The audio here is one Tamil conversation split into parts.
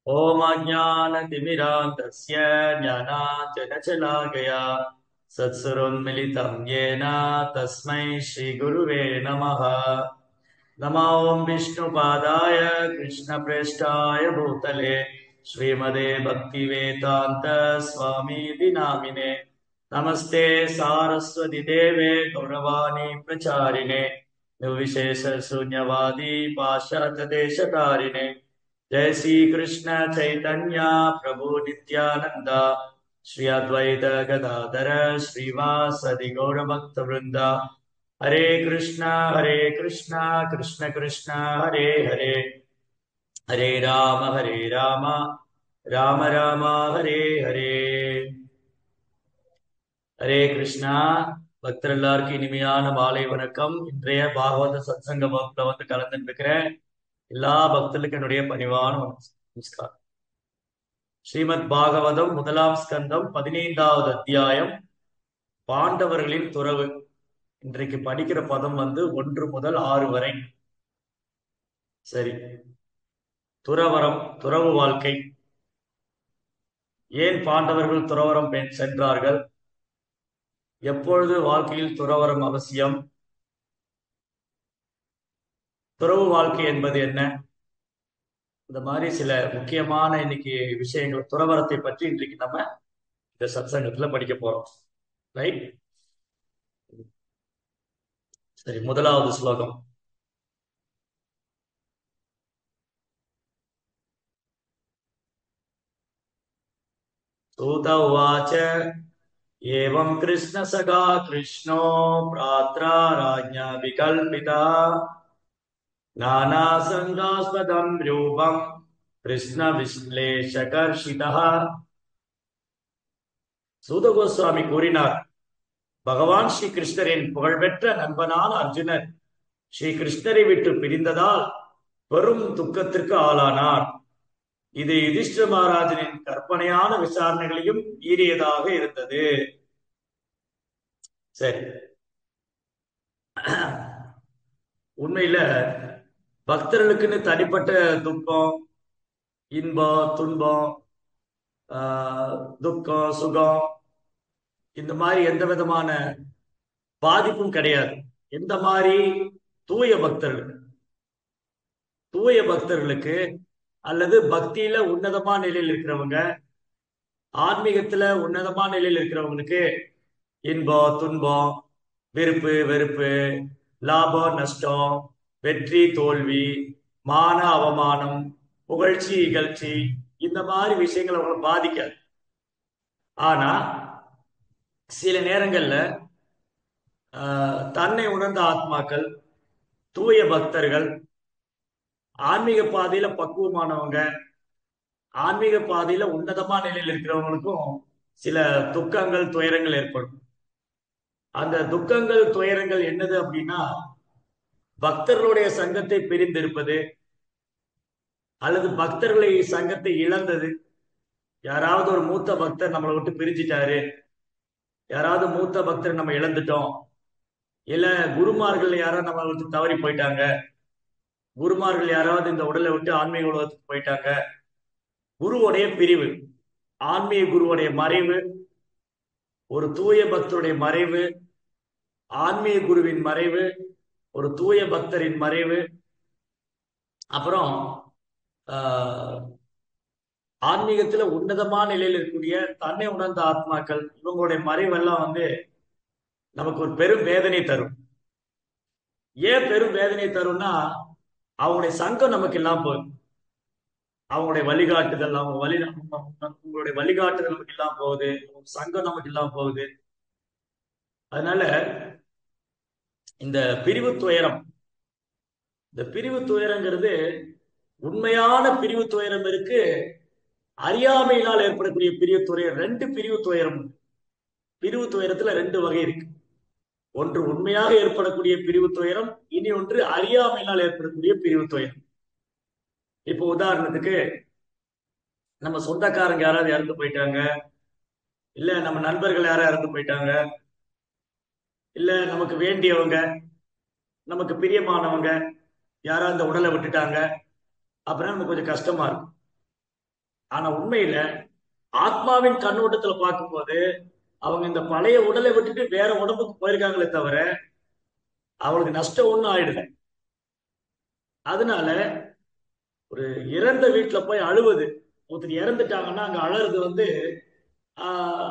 ओम अज्ञानतिमिरान्धस्य ज्ञानाञ्जनशलाकया सत्सुरोन्मिलितं येन तस्मै श्रीगुरुवे नमः। नमो ओं विष्णुपादाय कृष्णप्रेष्ठाय भूतले श्रीमदे भक्तिवेदान्त स्वामीति नामिने। नमस्ते सारस्वती देवे गौरवाणी प्रचारिणे निर्विशेष शून्यवादी पाश्चात्यदेशतारिणे। जय श्री कृष्ण चैतन्य प्रभु नित्यानंद श्री अद्वैत गदाधर श्रीवासदि गौर भक्त वृंद। हरे कृष्णा कृष्ण कृष्ण हरे हरे, हरे राम राम राम हरे हरे। ஹரே கிருஷ்ணா. பக்தர் எல்லாருக்கும் இனிமையான மாலை வணக்கம். இன்றைய பாகவத சத்சங்க வகுப்புல வந்து கலந்துட்டு இருக்கிறேன். எல்லா பக்தர்களுக்கும் என்னுடைய பணிவான நமஸ்காரம். ஸ்ரீமத் பாகவதம் முதலாம் ஸ்கந்தம் 15வது அத்தியாயம் பாண்டவர்களின் துறவு. இன்றைக்கு படிக்கிற பதம் வந்து 1 முதல் 6 வரை. சரி, துறவரம், துறவு வாழ்க்கை. ஏன் பாண்டவர்கள் துறவரம் சென்றார்கள்? எப்பொழுது வாழ்க்கையில் துறவரம் அவசியம்? துறவு வாழ்க்கை என்பது என்ன? இந்த மாதிரி சில முக்கியமான இன்னைக்கு விஷயங்கள் துறவரத்தை பற்றி இன்றைக்கு நம்ம இந்த சத்சங்கத்துல படிக்க போறோம். ரைட்? சரி, முதலாவது ஸ்லோகம். सूत उवाच एवं कृष्ण सखा कृष्णो भ्रात्रा राज्ञा विकल्पिता नाना संगास्पदं रूपं कृष्ण विश्लेषकर्षितः. சூத கோஸ்வாமி கூறினார், பகவான் ஸ்ரீ கிருஷ்ணரின் புகழ்பெற்ற நண்பனான அர்ஜுனர் ஸ்ரீ கிருஷ்ணரை விட்டு பிரிந்ததால் பெரும் துக்கத்திற்கு ஆளானார். இது யுதிஷ்டிர மகாராஜனின் கற்பனையான விசாரணைகளையும் மீறியதாக இருந்தது. சரி, உண்மையில பக்தர்களுக்குன்னு தனிப்பட்ட துக்கம், இன்பம், துன்பம், துக்கம், சுகம், இந்த மாதிரி எந்த விதமான பாதிப்பும் கிடையாது. எந்த மாதிரி தூய பக்தர்கள், தூய பக்தர்களுக்கு அல்லது பக்தியில உன்னதமான நிலையில் இருக்கிறவங்க, ஆன்மீகத்துல உன்னதமான நிலையில் இருக்கிறவங்களுக்கு இன்பம், துன்பம், விருப்பு வெறுப்பு, லாபம் நஷ்டம், வெற்றி தோல்வி, மான அவமானம், புகழ்ச்சி இகழ்ச்சி, இந்த மாதிரி விஷயங்கள் அவங்களை பாதிக்காது. ஆனா சில நேரங்கள்ல தன்னை உணர்ந்த ஆத்மாக்கள், தூய பக்தர்கள், ஆன்மீக பாதையில பக்குவமானவங்க, ஆன்மீக பாதையில உன்னதமான நிலையில் இருக்கிறவங்களுக்கும் சில துக்கங்கள், துயரங்கள் ஏற்படும். அந்த துக்கங்கள், துயரங்கள் என்னது அப்படின்னா, பக்தர்களுடைய சங்கத்தை பிரிந்திருப்பது அல்லது பக்தர்களை சங்கத்தை இழந்தது. யாராவது ஒரு மூத்த பக்தர் நம்மளை விட்டு பிரிஞ்சிட்டாரு, யாராவது மூத்த பக்தர் நம்ம இழந்துட்டோம், இல்ல குருமார்கள் யாராவது நம்மளை விட்டு தவறி போயிட்டாங்க, குருமார்கள் யாராவது இந்த உடலை விட்டு ஆன்மீக உலகத்துக்கு போயிட்டாங்க. குருவுடைய பிரிவு, ஆன்மீக குருவுடைய மறைவு, ஒரு தூய பக்தருடைய மறைவு, ஆன்மீக குருவின் மறைவு, ஒரு தூய பக்தரின் மறைவு, அப்புறம் ஆன்மீகத்துல உன்னதமான நிலையில் இருக்கக்கூடிய தன்னை உணர்ந்த ஆத்மாக்கள், இவங்களுடைய மறைவெல்லாம் வந்து நமக்கு ஒரு பெரும் வேதனை தரும். ஏன் பெரும் வேதனை தரும்னா, அவங்களுடைய சங்கம் நமக்கு இல்லாம போகுது. அவங்களுடைய வழிகாட்டுதல், உங்களுடைய வழிகாட்டுதல் நமக்கு இல்லாம போகுது, சங்கம் நமக்கு இல்லாம போகுது. அதனால இந்த பிரிவு துயரம், இந்த பிரிவு துயரங்கிறது உண்மையான பிரிவு துயரம் இருக்கு, அறியாமையினால் ஏற்படக்கூடிய பிரிவு துயரம். 2 பிரிவு துயரம். பிரிவு துயரத்துல 2 வகை இருக்கு. ஒன்று உண்மையாக ஏற்படக்கூடிய பிரிவு துயரம், இனி ஒன்று அறியாமையினால் ஏற்படக்கூடிய பிரிவு துயரம். இப்போ உதாரணத்துக்கு, நம்ம சொந்தக்காரங்க யாராவது இறந்து போயிட்டாங்க, இல்ல நம்ம நண்பர்கள் யாராவது இறந்து போயிட்டாங்க, இல்ல நமக்கு வேண்டியவங்க, நமக்கு பிரியமானவங்க யாராவது இந்த உடலை விட்டுட்டாங்க, அப்புறம் நமக்கு கொஞ்சம் கஷ்டமா இருக்கும். ஆனா உண்மையில ஆத்மாவின் கண்ணோட்டத்துல பார்க்கும்போது அவங்க இந்த பழைய உடலை விட்டுட்டு வேற உடம்புக்கு போயிருக்காங்களே தவிர அவங்களுக்கு நஷ்டம் ஒண்ணும் ஆயிடுது. அதனால ஒரு இறந்த வீட்டுல போய் அழுவது, ஒருத்தர் இறந்துட்டாங்கன்னா அங்க அழறது வந்து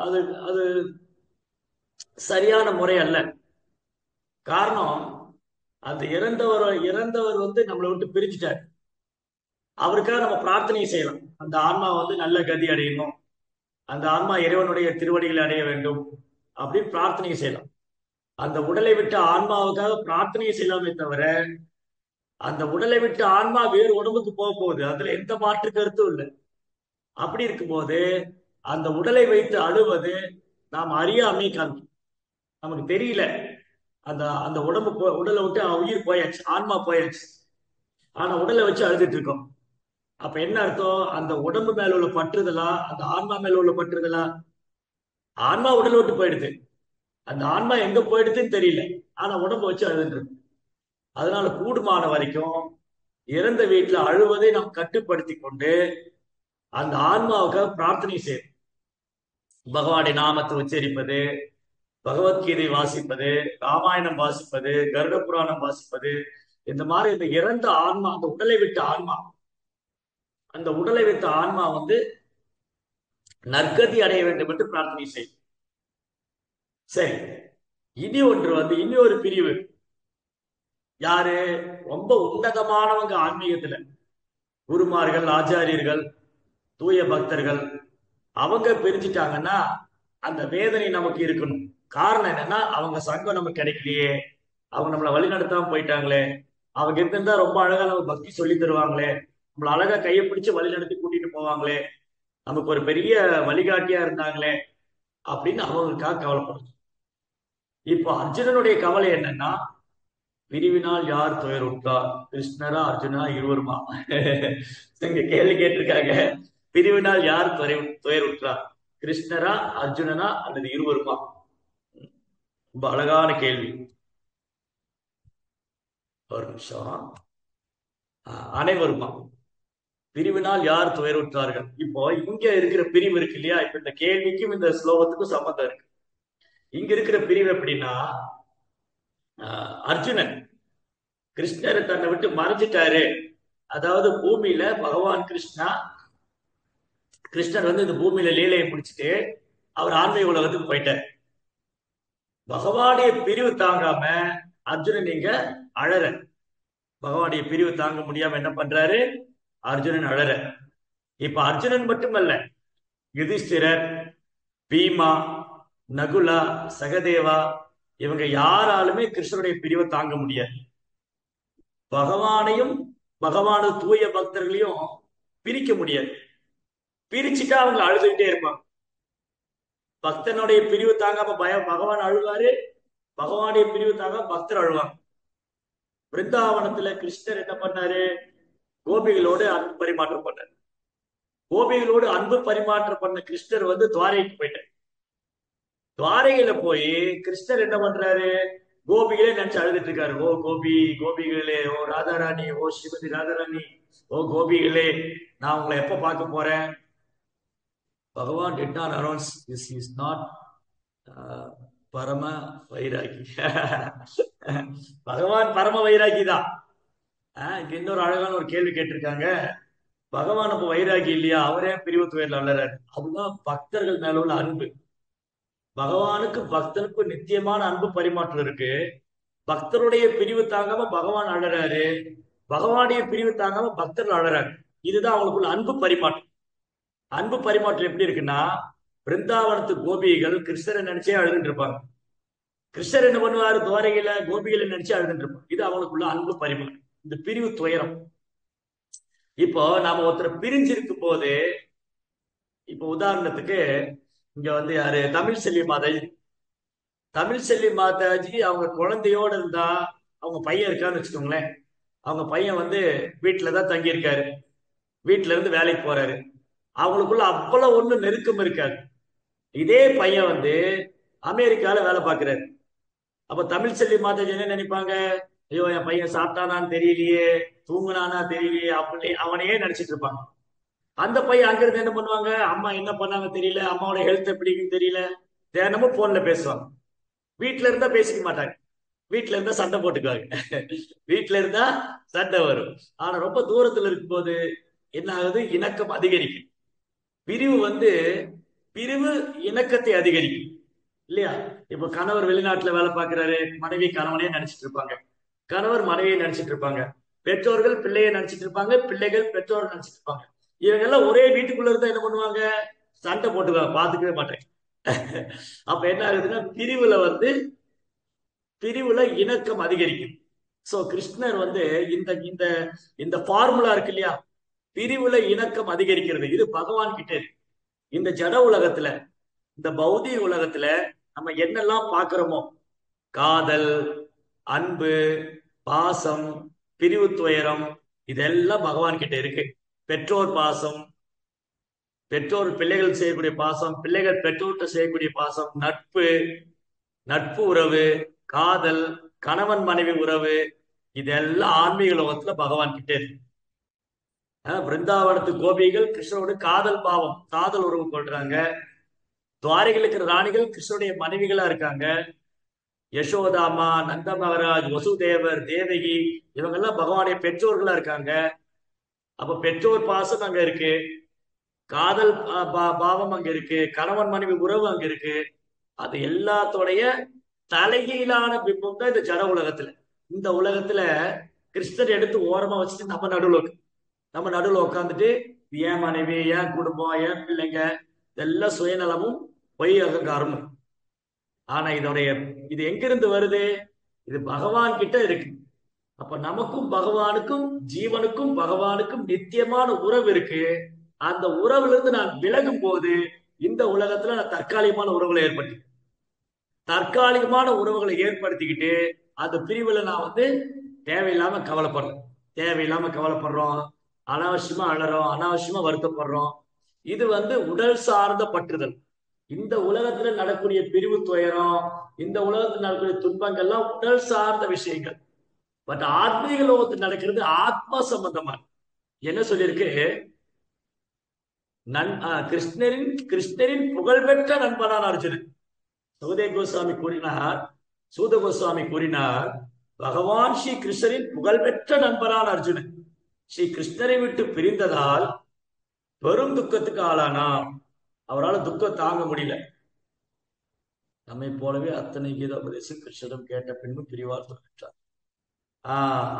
அது அது சரியான முறை அல்ல. காரணம், அந்த இறந்தவர் வந்து நம்மளை விட்டு பிரிச்சுட்டார். அவருக்காக நம்ம பிரார்த்தனை செய்யலாம், அந்த ஆன்மா வந்து நல்ல கதி அடையணும், அந்த ஆன்மா இறைவனுடைய திருவடிகளை அடைய வேண்டும் அப்படின்னு பிரார்த்தனை செய்யலாம். அந்த உடலை விட்டு ஆன்மாவுக்காக பிரார்த்தனை செய்யலாமே தவிர அந்த உடலை விட்டு ஆன்மா வேறு உடம்புக்கு போக போகுது, அதுல எந்த மாற்று கருத்தும் இல்லை. அப்படி இருக்கும்போது அந்த உடலை வைத்து அழுவது நாம் அறியாமை காண்போம், நமக்கு தெரியல. அந்த அந்த உடலை விட்டு உயிர் போயாச்சு, ஆன்மா போயாச்சு, ஆனா உடலை வச்சு அழுதுட்டு இருக்கோம். அப்ப என்ன அர்த்தம்? அந்த உடம்பு மேல உள்ள பற்றுதலா, அந்த ஆன்மா மேல உள்ள பற்றுதலா? ஆன்மா உடலை விட்டு போயிடுது, அந்த ஆன்மா எங்க போயிடுதுன்னு தெரியல, ஆனா உடம்பு வச்சு அழுதுட்டு இருக்கு. அதனால கூடுமான வரைக்கும் இறந்த வீட்டுல அழுவதை நாம் கட்டுப்படுத்தி கொண்டு அந்த ஆன்மாவுக்காக பிரார்த்தனை செய்யும். பகவானுடைய நாமத்தை உச்சரிப்பது, பகவத்கீதை வாசிப்பது, ராமாயணம் வாசிப்பது, கருட புராணம் வாசிப்பது, இந்த மாதிரி இந்த இறந்த ஆன்மா, அந்த உடலை விட்ட ஆன்மா, அந்த உடலை விட்ட ஆன்மா வந்து நற்கதி அடைய வேண்டும் என்று பிரார்த்தனை செய்யும். சரி, இனி ஒன்று வந்து இனி ஒரு பிரிவு. யாரு? ரொம்ப உன்னதமானவங்க ஆன்மீகத்துல, குருமார்கள், ஆச்சாரியர்கள், தூய பக்தர்கள், அவங்க பிரிஞ்சுட்டாங்கன்னா அந்த வேதனை நமக்கு இருக்கணும். காரணம் என்னன்னா, அவங்க சங்கம் நமக்கு கிடைக்கலையே, அவங்க நம்மளை வழிநடத்தாம போயிட்டாங்களே, அவங்க இருந்தா ரொம்ப அழகா நமக்கு பக்தி சொல்லி தருவாங்களே, நம்மள அழகா கையை பிடிச்சு வழி நடத்தி கூட்டிட்டு போவாங்களே, நமக்கு ஒரு பெரிய வழிகாட்டியா இருந்தாங்களே அப்படின்னு அவங்களுக்காக கவலைப்படுது. இப்போ அர்ஜுனனுடைய கவலை என்னன்னா, பிரிவினால் யார் துயருற்றார், கிருஷ்ணரா அர்ஜுனா இருவருமா? இங்க கேள்வி கேட்டிருக்காங்க, பிரிவினால் யார் துயருற்றார், கிருஷ்ணரா அர்ஜுனனா அல்லது இருவருமா? ரொம்ப அழகான கேள்வி. ஒரு நிமிஷம். அனைவருமா? பிரிவினால் யார் துயருற்றார்கள்? இப்போ இங்க இருக்கிற பிரிவு இருக்கு இல்லையா, இப்ப இந்த கேள்விக்கும் இந்த ஸ்லோகத்துக்கும் சம்பந்தம் இருக்கு. இங்க இருக்கிற பிரிவு எப்படின்னா, அர்ஜுனன் கிருஷ்ணரை தன்னை விட்டு மறைஞ்சிட்டாரு. அதாவது பூமியில பகவான் கிருஷ்ணர் வந்து இந்த பூமியில லீலையை முடிச்சுட்டு அவர் ஆன்மீக உலகத்துக்கு போயிட்டார். பகவானுடைய பிரிவு தாங்காம அர்ஜுனன் இங்க அழற. பகவானுடைய பிரிவு தாங்க முடியாம என்ன பண்றாரு? அர்ஜுனன் அழற. இப்ப அர்ஜுனன் மட்டுமல்ல, யுதிஷ்டிரர், பீமா, நகுலா, சகதேவா, இவங்க யாராலுமே கிருஷ்ணனுடைய பிரிவை தாங்க முடியாது. பகவானையும் பகவானு தூய பக்தர்களையும் பிரிக்க முடியாது. பிரிச்சுட்டா அவங்க அழுதுகிட்டே இருப்பாங்க. பக்தனுடைய பிரிவு தாங்காம பகவான் அழுவாரு, பகவானுடைய பிரிவு தாங்காம பக்தர் அழுவாங்க. பிருந்தாவனத்துல கிருஷ்ணர் என்ன பண்ணாரு? கோபிகளோடு அன்பு பரிமாற்றம் பண்ணார். கோபிகளோடு அன்பு பரிமாற்றம் பண்ண கிருஷ்ணர் வந்து துவாரைக்கு போயிட்டார். துவாரையில போய் கிருஷ்ணர் என்ன பண்றாரு? கோபிகளே நினைச்சு அழுதுட்டு இருக்காரு. ஓ கோபி கோபிகளே, ஓ ராதாராணி, ஓ ஸ்ரீமதி ராதாராணி, ஓ கோபிகளே, நான் உங்களை எப்ப பார்க்க போறேன்? பகவான் did not announce this is not பரம வைராகி. பகவான் பரம வைராகி தான். இன்னொரு அழகான ஒரு கேள்வி கேட்டிருக்காங்க, பகவான் அப்ப வைராகி இல்லையா, அவரே பிரிவு துயர்ல வளர்றாரு? அதுதான் பக்தர்கள் மேல உள்ள அன்பு. பகவானுக்கு பக்தனுக்கு நித்தியமான அன்பு பரிமாற்றம் இருக்கு. பக்தருடைய பிரிவு தாங்காம பகவான் அழறாரு, பகவானுடைய பிரிவு தாங்காம பக்தர்கள் அழறாரு. இதுதான் அவங்களுக்குள்ள அன்பு பரிமாற்றம். அன்பு பரிமாற்றம் எப்படி இருக்குன்னா, பிருந்தாவனத்து கோபிகள் கிருஷ்ணரை நினைச்சே அழுதுட்டு இருப்பாங்க. கிருஷ்ணர் என்ன பண்ணுவாரு? துவாரகையில கோபிகளை நினைச்சு அழுதுட்டு இருப்பாங்க. இது அவங்களுக்குள்ள அன்பு பரிமாற்றம், இந்த பிரிவு துயரம். இப்போ நாம ஒருத்தர் பிரிஞ்சிருக்கும் போது, இப்போ உதாரணத்துக்கு இங்க வந்து யாரு? தமிழ் செல்வி மாதாஜி. தமிழ் செல்வி மாதாஜி அவங்க குழந்தையோட இருந்தா, அவங்க பையன் இருக்கான்னு வச்சுக்கோங்களேன், அவங்க பையன் வந்து வீட்டுலதான் தங்கி இருக்காரு, வீட்டுல இருந்து வேலைக்கு போறாரு, அவங்களுக்குள்ள அவ்வளவு ஒண்ணு நெருக்கம் இருக்காது. இதே பையன் வந்து அமெரிக்கால வேலை பார்க்கிறாரு. அப்ப தமிழ் செல்வி மாதாஜி என்ன நினைப்பாங்க? ஐயோ, என் பையன் சாப்பிட்டானான்னு தெரியலையே, தூங்குனானா தெரியலையே, அப்படி அவனையே நினைச்சிட்டு இருப்பாங்க. அந்த பையன் அங்கிருந்து என்ன பண்ணுவாங்க, அம்மா என்ன பண்ணாங்க தெரியல, அம்மாவோட ஹெல்த் எப்படின்னு தெரியல, தினமும் போன்ல பேசுவாங்க. வீட்டுல இருந்தா பேசிக்க மாட்டாங்க, வீட்டுல இருந்தா சண்டை போட்டுக்குவாங்க. வீட்டுல இருந்தா சண்டை வரும். ஆனா ரொம்ப தூரத்துல இருக்கும்போது என்ன ஆகுது, இணக்கம் அதிகரிக்கும். பிரிவு வந்து பிரிவு இணக்கத்தை அதிகரிக்கும் இல்லையா? இப்ப கணவர் வெளிநாட்டுல வேலை பார்க்கிறாரு, மனைவி கணவனே நினைச்சிட்டு இருப்பாங்க, கணவர் மனைவியை நினைச்சிட்டு இருப்பாங்க, பெற்றோர்கள் பிள்ளையை நினைச்சிட்டு இருப்பாங்க, பிள்ளைகள் பெற்றோர் நினைச்சிட்டு இருப்பாங்க. இவங்க எல்லாம் ஒரே வீட்டுக்குள்ள இருந்தா என்ன பண்ணுவாங்க, சண்டை போட்டுக்குவாங்க, பாத்துக்கவே மாட்டாங்க. அப்ப என்ன ஆகுதுன்னா, பிரிவுல இணக்கம் அதிகரிக்கும். சோ கிருஷ்ணர் வந்து இந்த இந்த இந்த ஃபார்முலா இருக்கு இல்லையா, பிரிவுல இணக்கம் அதிகரிக்கிறது, இது பகவான் கிட்ட இருக்கு. இந்த ஜட உலகத்துல, இந்த பௌதிக உலகத்துல நம்ம என்னெல்லாம் பார்க்கிறோமோ, காதல், அன்பு, பாசம், பிரிவு துயரம், இதெல்லாம் பகவான் கிட்ட இருக்கு. பெற்றோர் பாசம், பெற்றோர் பிள்ளைகள் செய்யக்கூடிய பாசம், பிள்ளைகள் பெற்றோர்கிட்ட செய்யக்கூடிய பாசம், நட்பு, நட்பு உறவு, காதல், கணவன் மனைவி உறவு, இதெல்லாம் ஆன்மீக லோகத்துல பகவான் கிட்ட இருக்கு. பிருந்தாவனத்து கோபிகள் கிருஷ்ணனோட காதல் பாவம், காதல் உறவு கொள்றாங்க. துவாரிகள் இருக்கிற ராணிகள் கிருஷ்ணனுடைய மனைவிகளா இருக்காங்க. யசோதாமா, நந்த மகாராஜ், வசுதேவர், தேவகி, இவங்க எல்லாம் பகவானுடைய பெற்றோர்களா இருக்காங்க. அப்ப பெற்றோர் பாசம் அங்க இருக்கு, காதல் பாவம் அங்க இருக்கு, கணவன் மனைவி உறவு அங்க இருக்கு. அது எல்லாத்தோடைய தலைகீழான பிம்பம் தான் இந்த ஜட உலகத்துல. இந்த உலகத்துல கிருஷ்ணர் எடுத்து ஓரமா வச்சுட்டு நம்ம நடுவுல உட்காந்துட்டு, என் மனைவி, என் குடும்பம், என் பிள்ளைங்க, இதெல்லாம் சுயநலமும் பொய் அகங்காரமும். ஆனா இது எங்கிருந்து வருது, இது பகவான் கிட்ட இருக்கு. அப்ப நமக்கும் பகவானுக்கும், ஜீவனுக்கும் பகவானுக்கும் நித்தியமான உறவு இருக்கு. அந்த உறவுல இருந்து நான் விலகும் போது இந்த உலகத்துல நான் தற்காலிகமான உறவுகளை ஏற்படுத்திக்கிட்டு அந்த பிரிவுல நான் வந்து தேவையில்லாம கவலைப்படுறேன், தேவையில்லாம கவலைப்படுறோம், அனாவசியமா அழறோம், அனாவசியமா வருத்தப்படுறோம். இது வந்து உடல் சார்ந்த பற்றுதல். இந்த உலகத்துல நடக்கூடிய பிரிவு துயரம், இந்த உலகத்துல நடக்கக்கூடிய துன்பங்கள்லாம் உடல் சார்ந்த விஷயங்கள். பட் ஆத்மீக லோகத்தில் நடக்கிறது ஆத்மா சம்பந்தமா. என்ன சொல்லியிருக்கு, கிருஷ்ணரின் புகழ்பெற்ற நண்பனான அர்ஜுனன். சுகதேவ கோஸ்வாமி கூறினார், சூத கோஸ்வாமி கூறினார், பகவான் ஸ்ரீ கிருஷ்ணரின் புகழ்பெற்ற நண்பரான அர்ஜுனன் ஸ்ரீ கிருஷ்ணரை விட்டு பிரிந்ததால் பெரும் துக்கத்துக்கு ஆளானா. அவரால் துக்கம் தாங்க முடியல. நம்மை போலவே அத்தனை கீத உபதேசம் கிருஷ்ணரும் கேட்ட பின்பு பிரிவார் துணிட்டார்.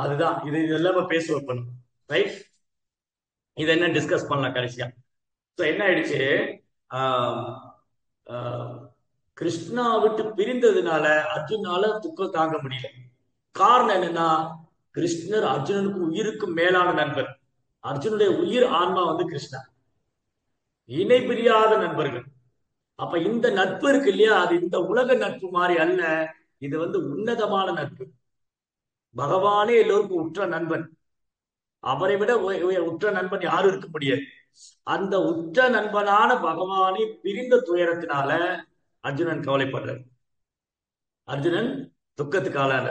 அதுதான் இதெல்லாம் பேச வைப்பணும், ரைட்? இது என்ன டிஸ்கஸ் பண்ணலாம் கடைசியா. என்ன ஆயிடுச்சு, ஆஹ் ஆஹ் கிருஷ்ணா விட்டு பிரிந்ததுனால அர்ஜுனால துக்கம் தாங்க முடியல. காரணம் என்னன்னா, கிருஷ்ணர் அர்ஜுனனுக்கு உயிருக்கு மேலான நண்பர். அர்ஜுனுடைய உயிர் ஆன்மா வந்து கிருஷ்ணா, இணை பிரியாத நண்பர்கள். அப்ப இந்த நட்பு இருக்கு இல்லையா, அது இந்த உலக நட்பு மாதிரி அல்ல. இது வந்து உன்னதமான நட்பு. பகவானே எல்லோருக்கும் உற்ற நண்பன். அவரை விட உற்ற நண்பன் யாரும் இருக்க முடியாது. அந்த உற்ற நண்பனான பகவானை பிரிந்த துயரத்தினால அர்ஜுனன் கவலைப்படுறார், அர்ஜுனன் துக்கத்துக்கு ஆளான.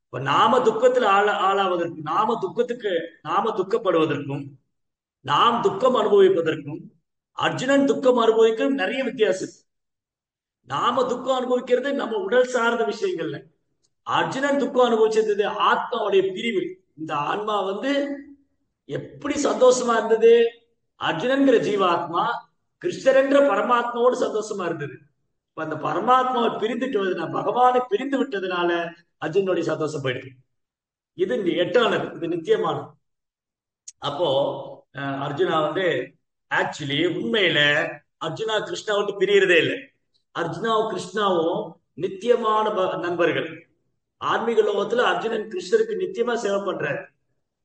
இப்ப நாம துக்கத்தில் ஆளாவதற்கும், நாம துக்கப்படுவதற்கும், நாம் துக்கம் அனுபவிப்பதற்கும் அர்ஜுனன் துக்கம் அனுபவிக்கும் நிறைய வித்தியாசம். நாம துக்கம் அனுபவிக்கிறது நம்ம உடல் சார்ந்த விஷயங்கள்ல, அர்ஜுனன் துக்கம் அனுபவிச்சது ஆத்மாவுடைய பிரிவு. இந்த ஆன்மா வந்து எப்படி சந்தோஷமா இருந்தது, அர்ஜுனன்கிற ஜீவாத்மா கிருஷ்ணர் என்ற பரமாத்மாவோடு சந்தோஷமா இருந்தது. இப்ப அந்த பரமாத்மாவை பிரிந்துட்டு பகவானை பிரிந்து விட்டதுனால அர்ஜுனுடைய சந்தோஷம் போயிடுது. இது எட்டானது, இது நித்தியமானது. அப்போ அர்ஜுனா வந்து ஆக்சுவலி உண்மையில அர்ஜுனா கிருஷ்ணா விட்டு பிரியறதே இல்லை. அர்ஜுனாவும் கிருஷ்ணாவும் நித்தியமான நண்பர்கள். ஆன்மீக லோகத்துல அர்ஜுனன் கிருஷ்ணருக்கு நித்தியமா சேவை பண்றாரு.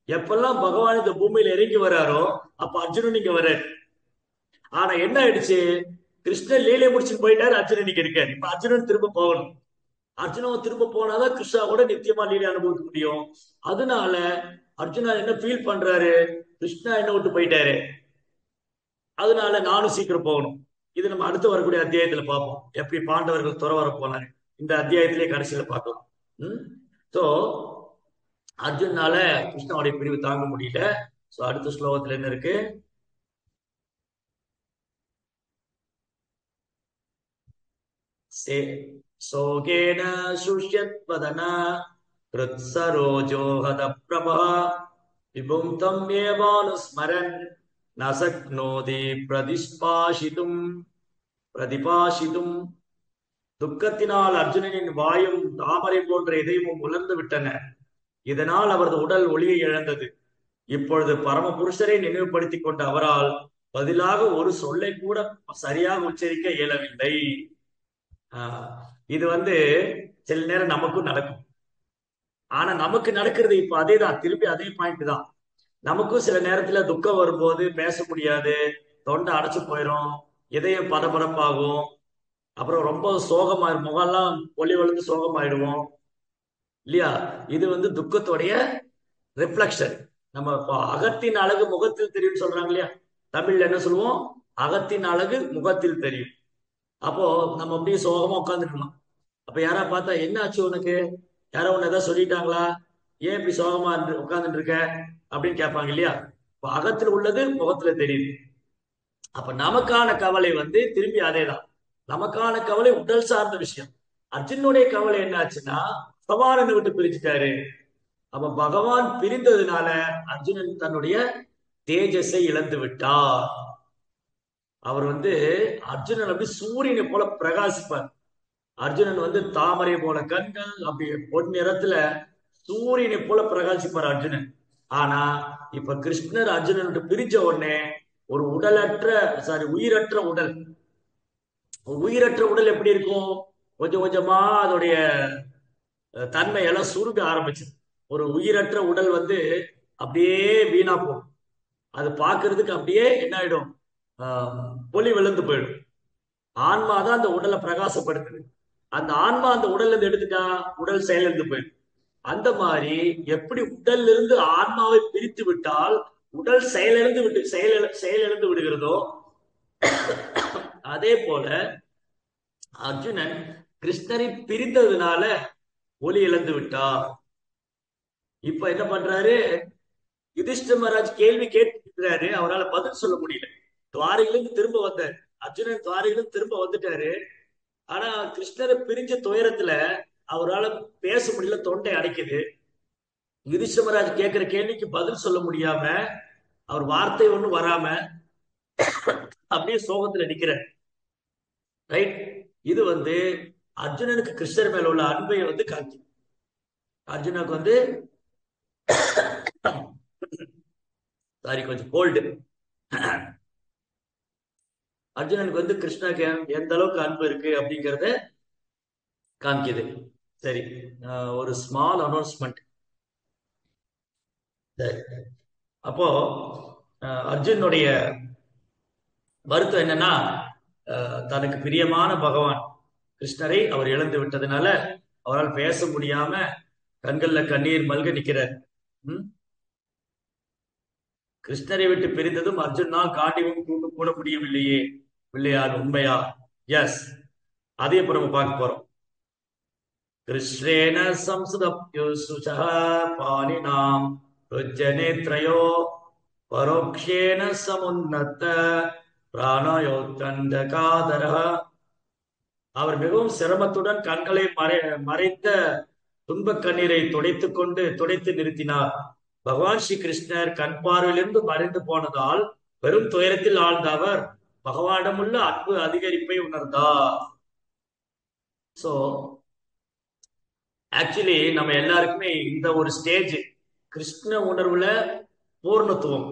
எப்பெல்லாம் பகவான் இந்த பூமியில இறங்கி வராரோ அப்ப அர்ஜுனன் இங்க வர்றாரு. ஆனா என்ன ஆயிடுச்சு, கிருஷ்ணன் லீலை முடிச்சுட்டு போயிட்டாரு, அர்ஜுனன் இங்க இருக்காரு. இப்ப அர்ஜுனன் திரும்ப போகணும். அர்ஜுனன் திரும்ப போனாதான் கிருஷ்ணா கூட நித்தியமா லீலை அனுபவிக்க முடியும். அதனால அர்ஜுனா என்ன ஃபீல் பண்றாரு, கிருஷ்ணா என்ன விட்டு போயிட்டாரு, அதனால நானும் சீக்கிரம் போகணும். இது நம்ம அடுத்து வரக்கூடிய அத்தியாயத்துல பார்ப்போம், எப்படி பாண்டவர்கள் துறவர போனாங்க. இந்த அத்தியாயத்திலேயே கடைசியில பார்க்கலாம். சோ அர்ஜுனால கிருஷ்ணாவுடைய பிரிவு தாங்க முடியல. சோ அடுத்த ஸ்லோகத்துல என்ன இருக்கு, சே சோகேன சுஷ்யத்வதன கிருத்சரோஜோஹத பிரபா விபும் தம் ஏவானுஸ்மரன் நசக்னோதி பிரதிபாஷிதும். துக்கத்தினால் அர்ஜுனனின் வாயும் தாமரை போன்ற இதயமும் உலர்ந்து விட்டன. இதனால் அவரது உடல் ஒளியை இழந்தது. இப்பொழுது பரமபுருஷரை நினைவுபடுத்திக் கொண்ட அவரால் பதிலாக ஒரு சொல்லை கூட சரியாக உச்சரிக்க இயலவில்லை. இது சில நேரம் நமக்கும் நடக்கும். ஆனா நமக்கு நடக்கிறது இப்ப அதேதான், திருப்பி அதே பாயிண்ட் தான். நமக்கும் சில நேரத்துல துக்கம் வரும்போது பேச முடியாது, தொண்டை அடைச்சு போயிடும், இதயம் பரபரப்பாகும், அப்புறம் ரொம்ப சோகமாயிரும், முகம்லாம் ஒளி வளர்ந்து சோகமாயிடுவோம் இல்லையா? இது துக்கத்துடைய ரிஃப்ளெக்ஷன். நம்ம அகத்தின் அழகு முகத்தில் தெரியும் சொல்றாங்க இல்லையா? தமிழ்ல என்ன சொல்லுவோம்? அகத்தின் அழகு முகத்தில் தெரியும். அப்போ நம்ம அப்படியே சோகமா உட்காந்துருக்கணும். அப்ப யாரா பார்த்தா என்ன ஆச்சு உனக்கு, யாரோ உன்னை ஏதாவது சொல்லிட்டாங்களா, ஏன் இப்படி சோகமா உட்கார்ந்துட்டு இருக்க அப்படின்னு கேட்பாங்க இல்லையா? இப்ப அகத்தில் உள்ளது முகத்துல தெரியுது. அப்ப நமக்கான கவலை திரும்பி அதேதான். நமக்கான கவலை உடல் சார்ந்த விஷயம். அர்ஜுனுடைய கவலை என்ன ஆச்சுன்னா, பகவானை விட்டு பிரிச்சுட்டாரு. அப்ப பகவான் பிரிந்ததுனால அர்ஜுனன் தன்னுடைய தேஜஸை இழந்து விட்டார். அவர் அர்ஜுனன் அப்படி சூரியனை போல பிரகாசிப்பார். அர்ஜுனன் தாமரை போல கண்கள், அப்படி பொன் நிறத்துல சூரியனை போல பிரகாசிப்பார் அர்ஜுனன். ஆனா இப்ப கிருஷ்ணர் அர்ஜுனன் பிரிஞ்ச உடனே ஒரு உயிரற்ற உடல். உயிரற்ற உடல் எப்படி இருக்கும்? கொஞ்சம் கொஞ்சமா அதோடைய தன்மையெல்லாம் சுருங்க ஆரம்பிச்சு. ஒரு உயிரற்ற உடல் அப்படியே வீணா போகும். அது பார்க்கறதுக்கு அப்படியே என்ன ஆயிடும்? பொலி விழுந்து போயிடும். ஆன்மா தான் அந்த உடலை பிரகாசப்படுத்துது. அந்த ஆன்மா அந்த உடல்ல இருந்து எடுத்துட்டா உடல் செயலிழந்து போயிடும். அந்த மாதிரி எப்படி உடல்ல இருந்து ஆன்மாவை பிரித்து விட்டால் உடல் செயலிழந்து விடுகிறதோ, அதே போல அர்ஜுனன் கிருஷ்ணரை பிரிந்ததுனால ஒளி இழந்து விட்டார். இப்ப என்ன பண்றாரு? யுதிஷ்ட மகாராஜ் கேள்வி கேட்டுக்கிறாரு, அவரால் பதில் சொல்ல முடியல. துவாரையிலிருந்து திரும்ப வந்தார் அர்ஜுனன், துவாரையிலிருந்து திரும்ப வந்துட்டாரு. ஆனா கிருஷ்ணரை பிரிஞ்ச துயரத்துல அவரால் பேச முடியல, தொண்டை அடைக்குது. யுதிஷ்ட மகாராஜ் கேட்கிற கேள்விக்கு பதில் சொல்ல முடியாம, அவர் வார்த்தை ஒண்ணு வராம அப்படியே சோகத்துல நிக்கிறார். ரைட்? இது அர்ஜுனனுக்கு கிருஷ்ணர் மேல உள்ள அன்பை காட்சி. அர்ஜுனுக்கு சாரி, கொஞ்சம் கோல்டு. அர்ஜுனனுக்கு கிருஷ்ணருக்கு எந்த அளவுக்கு அன்பு இருக்கு அப்படிங்கறத காமிக்குது. சரி, ஒரு ஸ்மால் அனௌன்ஸ்மெண்ட். சரி, அப்போ அர்ஜுனுடைய வருத்தம் என்னன்னா, தனக்கு பிரியமான பகவான் கிருஷ்ணரை அவர் இழந்து விட்டதுனால அவரால் பேச முடியாம கண்கள்ல கண்ணீர் மல்க நிக்கிறார். கிருஷ்ணரை விட்டு பிரிந்ததும் அர்ஜுனால் காண்டிவும் தூக்க கூட முடியவில்லையே, இல்லையா? உண்மையா? எஸ், அதே இப்ப நம்ம பார்க்க போறோம். கிருஷ்ணேன சம்சுதப்யுசுச பாணினாம் ருஜ்ஜநேத்ரயோ பரோக்ஷேன சமுன்னத்த பிராணயோத்தந்தகாதர. அவர் மிகவும் சிரமத்துடன் கண்களை மறைத்த துன்பக் கண்ணீரை துடைத்து நிறுத்தினார். பகவான் ஸ்ரீ கிருஷ்ணர் கண் பார்வையிலிருந்து மறைந்து போனதால் பெரும் துயரத்தில் ஆழ்ந்த அவர் பகவானிடமுள்ள அன்பு அதிகரிப்பை உணர்ந்தார். சோ ஆக்சுவலி நம்ம எல்லாருக்குமே இந்த ஒரு ஸ்டேஜ், கிருஷ்ண உணர்வுல பூர்ணத்துவம்,